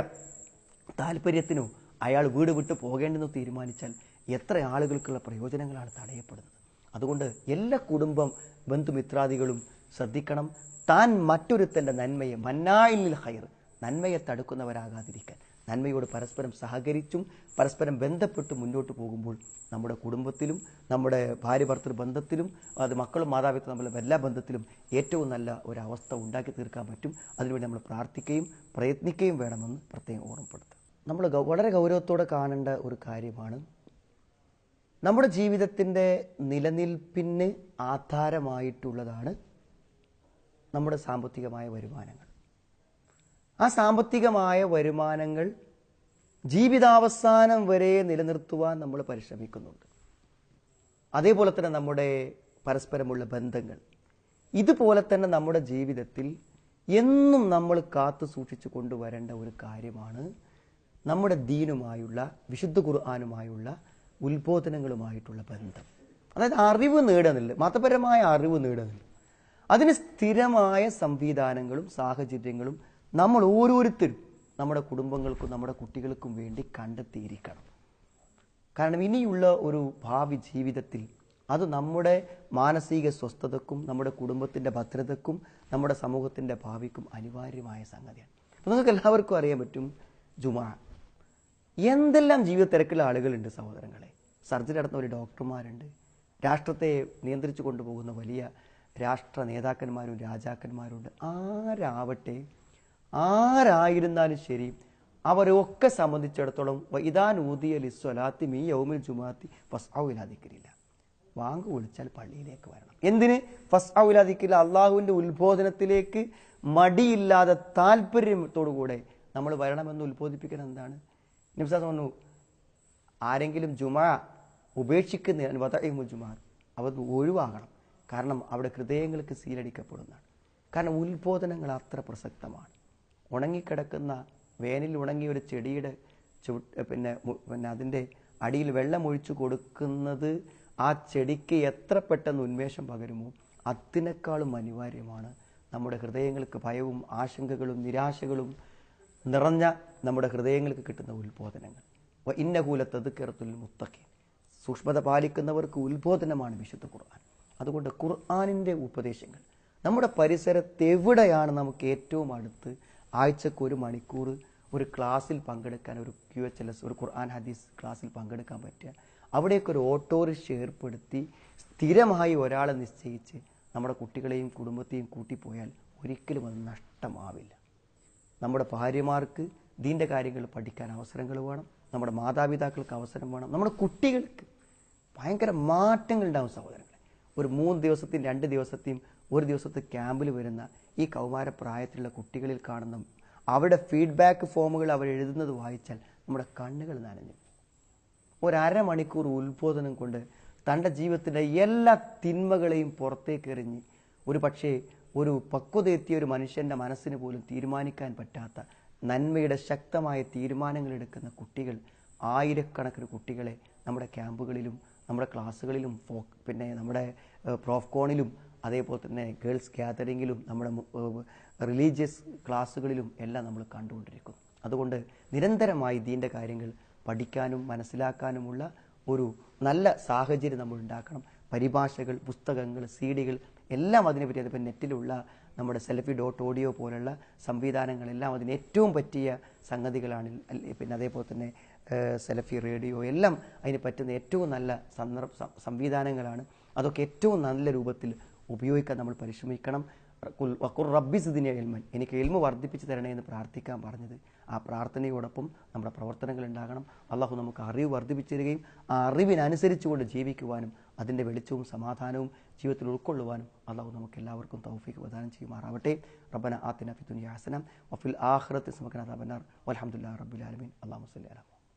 S1: താല്പര്യത്തിനോ അയാൾ വീട് വിട്ട് പോകേണ്ടെന്ന് തീരുമാനിച്ചാൽ എത്ര ആളുകൾക്കുള്ള പ്രയോജനങ്ങളാണ് തടയപ്പെടുന്നത്. അതുകൊണ്ട് എല്ലാ കുടുംബം ബന്ധുമിത്രാദികളും ശ്രദ്ധിക്കണം, താൻ മറ്റൊരുത്തൻ്റെ നന്മയെ, മന്നായിൽ ഹൈർ, നന്മയെ തടുക്കുന്നവരാകാതിരിക്കാൻ നന്മയോട് പരസ്പരം സഹകരിച്ചും പരസ്പരം ബന്ധപ്പെട്ട് മുന്നോട്ട് പോകുമ്പോൾ നമ്മുടെ കുടുംബത്തിലും നമ്മുടെ ഭാര്യ ഭർത്തൃ ബന്ധത്തിലും അത് മക്കളും മാതാപിതാക്കളും തമ്മിലുള്ള എല്ലാ ബന്ധത്തിലും ഏറ്റവും നല്ല ഒരവസ്ഥ ഉണ്ടാക്കി തീർക്കാൻ പറ്റും. അതിനുവേണ്ടി നമ്മൾ പ്രാർത്ഥിക്കുകയും പ്രയത്നിക്കുകയും വേണമെന്ന് പ്രത്യേകം ഓർമ്മപ്പെടുത്തുക. നമ്മൾ വളരെ ഗൗരവത്തോടെ കാണേണ്ട ഒരു കാര്യമാണ്, നമ്മുടെ ജീവിതത്തിൻ്റെ നിലനിൽപ്പിന് ആധാരമായിട്ടുള്ളതാണ് നമ്മുടെ സാമ്പത്തികമായ വരുമാനങ്ങൾ. ആ സാമ്പത്തികമായ വരുമാനങ്ങൾ ജീവിതാവസാനം വരെ നിലനിർത്തുവാൻ നമ്മൾ പരിശ്രമിക്കുന്നുണ്ട്. അതേപോലെ തന്നെ നമ്മുടെ പരസ്പരമുള്ള ബന്ധങ്ങൾ, ഇതുപോലെ തന്നെ നമ്മുടെ ജീവിതത്തിൽ എന്നും നമ്മൾ കാത്തു സൂക്ഷിച്ചു കൊണ്ടുവരേണ്ട ഒരു കാര്യമാണ് നമ്മുടെ ദീനുമായുള്ള, വിശുദ്ധ ഖുർആനുമായുള്ള ഉത്ബോധനങ്ങളുമായിട്ടുള്ള ബന്ധം. അതായത് അറിവ് നേടുന്നില്ല, മതപരമായ അറിവ് നേടുന്നില്ല. അതിന് സ്ഥിരമായ സംവിധാനങ്ങളും സാഹചര്യങ്ങളും നമ്മൾ ഓരോരുത്തരും നമ്മുടെ കുടുംബങ്ങൾക്കും നമ്മുടെ കുട്ടികൾക്കും വേണ്ടി കണ്ടെത്തിയിരിക്കണം. കാരണം ഇനിയുള്ള ഒരു ഭാവി ജീവിതത്തിൽ അത് നമ്മുടെ മാനസിക സ്വസ്ഥതക്കും നമ്മുടെ കുടുംബത്തിൻ്റെ ഭദ്രതക്കും നമ്മുടെ സമൂഹത്തിൻ്റെ ഭാവിക്കും അനിവാര്യമായ സംഗതിയാണ്. അപ്പോൾ നിങ്ങൾക്ക് എല്ലാവർക്കും അറിയാൻ പറ്റും, ജുമാ എന്തെല്ലാം ജീവിത തിരക്കുള്ള ആളുകളുണ്ട് സഹോദരങ്ങളെ. സർജറി നടത്തുന്ന ഒരു ഡോക്ടർമാരുണ്ട്, രാഷ്ട്രത്തെ നിയന്ത്രിച്ചു കൊണ്ടുപോകുന്ന വലിയ രാഷ്ട്ര നേതാക്കന്മാരും രാജാക്കന്മാരുണ്ട്. ആരായിരുന്നാലും ശരി, അവരൊക്കെ സംബന്ധിച്ചിടത്തോളം ഇദാനൂദിയ ലിസ്വലാത്തി മീ യൗമിൽ ജുമാഅത്തി ഫസ്ഔ ഇലാ ദിക്രില്ലാഹ്, വാങ്ക് വിളിച്ചാൽ പള്ളിയിലേക്ക് വരണം. എന്തിന്? ഫസ്ഔ ഇലാ ദിക്രില്ലാഹ്, അള്ളാഹുവിൻ്റെ ഉത്ബോധനത്തിലേക്ക് മടിയില്ലാതെ താല്പര്യത്തോടുകൂടെ നമ്മൾ വരണമെന്ന് ഉത്ബോധിപ്പിക്കണം. എന്താണ് നബി സല്ലല്ലാഹു അലൈഹി വസല്ലം പറഞ്ഞു, ആരെങ്കിലും ജുമാ ഉപേക്ഷിക്കുന്ന വദഇഹു ജുമാ, അവർ ഒഴിവാകണം. കാരണം അവിടെ ഹൃദയങ്ങൾക്ക് സീലടിക്കപ്പെടുന്നതാണ്. കാരണം ഉത്ബോധനങ്ങൾ അത്ര പ്രസക്തമാണ്. ഉണങ്ങിക്കിടക്കുന്ന വേനിൽ ഉണങ്ങിയ ഒരു ചെടിയുടെ പിന്നെ അതിൻ്റെ അടിയിൽ വെള്ളമൊഴിച്ചു കൊടുക്കുന്നത് ആ ചെടിക്ക് എത്ര പെട്ടെന്ന് ഉന്മേഷം പകരുമോ അതിനേക്കാളും അനിവാര്യമാണ് നമ്മുടെ ഹൃദയങ്ങൾക്ക് ഭയവും ആശങ്കകളും നിരാശകളും നിറഞ്ഞ നമ്മുടെ ഹൃദയങ്ങൾക്ക് കിട്ടുന്ന ഉത്ബോധനങ്ങൾ. ഇന്നഹു ലതദ്കിറത്തുൽ മുത്തഖീൻ, സൂക്ഷ്മത പാലിക്കുന്നവർക്ക് ഉത്ബോധനമാണ് വിശുദ്ധ ഖുർആൻ. അതുകൊണ്ട് ഖുർആനിൻ്റെ ഉപദേശങ്ങൾ നമ്മുടെ പരിസരത്ത് എവിടെയാണ് നമുക്ക് ഏറ്റവും അടുത്ത് ആഴ്ചക്ക് 1 മണിക്കൂർ ഒരു ക്ലാസ്സിൽ പങ്കെടുക്കാൻ, ഒരു QHLS ഒരു ഖുർആൻ ഹദീസ് ക്ലാസ്സിൽ പങ്കെടുക്കാൻ പറ്റുക, അവിടേക്ക് ഒരു ഓട്ടോറിക്ഷ ഏർപ്പെടുത്തി സ്ഥിരമായി ഒരാളെ നിശ്ചയിച്ച് നമ്മുടെ കുട്ടികളെയും കുടുംബത്തെയും കൂട്ടിപ്പോയാൽ ഒരിക്കലും അത് നഷ്ടമാവില്ല. നമ്മുടെ ഭാര്യമാർക്ക് ദീൻ്റെ കാര്യങ്ങൾ പഠിക്കാൻ അവസരങ്ങൾ വേണം, നമ്മുടെ മാതാപിതാക്കൾക്ക് അവസരം വേണം, നമ്മുടെ കുട്ടികൾക്ക് ഭയങ്കര മാറ്റങ്ങളുണ്ടാവും സഹോദരങ്ങളെ. ഒരു 3 ദിവസത്തെയും 2 ദിവസത്തെയും 1 ദിവസത്തെ ക്യാമ്പിൽ വരുന്ന ഈ കൗമാര പ്രായത്തിലുള്ള കുട്ടികളിൽ കാണുന്ന അവരുടെ ഫീഡ്ബാക്ക് ഫോമുകൾ അവർ എഴുതുന്നത് വായിച്ചാൽ നമ്മുടെ കണ്ണുകൾ നനഞ്ഞു. 1/2 മണിക്കൂർ ഉത്ബോധനം കൊണ്ട് തൻ്റെ ജീവിതത്തിൻ്റെ എല്ലാ തിന്മകളെയും പുറത്തേക്ക് എറിഞ്ഞ് ഒരു പക്ഷേ ഒരു പക്വതയെത്തിയ ഒരു മനുഷ്യൻ്റെ മനസ്സിന് പോലും തീരുമാനിക്കാൻ പറ്റാത്ത നന്മയുടെ ശക്തമായ തീരുമാനങ്ങൾ എടുക്കുന്ന കുട്ടികൾ, ആയിരക്കണക്കിന് കുട്ടികളെ നമ്മുടെ ക്യാമ്പുകളിലും നമ്മുടെ ക്ലാസ്സുകളിലും പിന്നെ നമ്മുടെ പ്രോഫ്കോണിലും അതേപോലെ തന്നെ ഗേൾസ് ഗ്യാതറിങ്ങിലും നമ്മുടെ റിലീജിയസ് ക്ലാസ്സുകളിലും എല്ലാം നമ്മൾ കണ്ടുകൊണ്ടിരിക്കുന്നു. അതുകൊണ്ട് നിരന്തരമായി ദീൻ്റെ കാര്യങ്ങൾ പഠിക്കാനും മനസ്സിലാക്കാനുമുള്ള ഒരു നല്ല സാഹചര്യം നമ്മൾ ഉണ്ടാക്കണം. പരിഭാഷകൾ, പുസ്തകങ്ങൾ, CD എല്ലാം അതിനെപ്പറ്റി, അതിപ്പോൾ നെറ്റിലുള്ള നമ്മുടെ Salafi.audio പോലുള്ള സംവിധാനങ്ങളെല്ലാം അതിന് ഏറ്റവും പറ്റിയ സംഗതികളാണ്. പിന്നെ അതേപോലെ തന്നെ Salafi റേഡിയോ എല്ലാം അതിന് പറ്റുന്ന ഏറ്റവും നല്ല സംവിധാനങ്ങളാണ്. അതൊക്കെ ഏറ്റവും നല്ല രൂപത്തിൽ ഉപയോഗിക്കാൻ നമ്മൾ പരിശ്രമിക്കണം. വഖുർ റബ്ബി സിദ്നി ഇൽമൻ, എനിക്ക് ഇൽമു വർദ്ധിപ്പിച്ച് തരണേ എന്ന് പ്രാർത്ഥിക്കാൻ പറഞ്ഞത്. ആ പ്രാർത്ഥനയോടൊപ്പം നമ്മുടെ പ്രവർത്തനങ്ങൾ ഉണ്ടാകണം. അള്ളാഹു നമുക്ക് അറിവ് വർദ്ധിപ്പിച്ചു തരികയും ആ അറിവിനനുസരിച്ചുകൊണ്ട് ജീവിക്കുവാനും അതിൻ്റെ വെളിച്ചവും സമാധാനവും ജീവിതത്തിൽ ഉൾക്കൊള്ളുവാനും അള്ളാഹു നമുക്ക് എല്ലാവർക്കും തൗഫീഖ് പ്രദാനം ചെയ്യുമാറാവട്ടെ. റബ്ബന ആതിനാ ഫിദ്ദുനിയ ഹസന വഫിൽ ആഖിറതി ഹസനത വഖിനാ അദാബന്നാർ വൽഹംദുലില്ലാഹി റബ്ബിൽ ആലമീൻ. അല്ലാഹുമ്മ സ്വല്ലി അലാ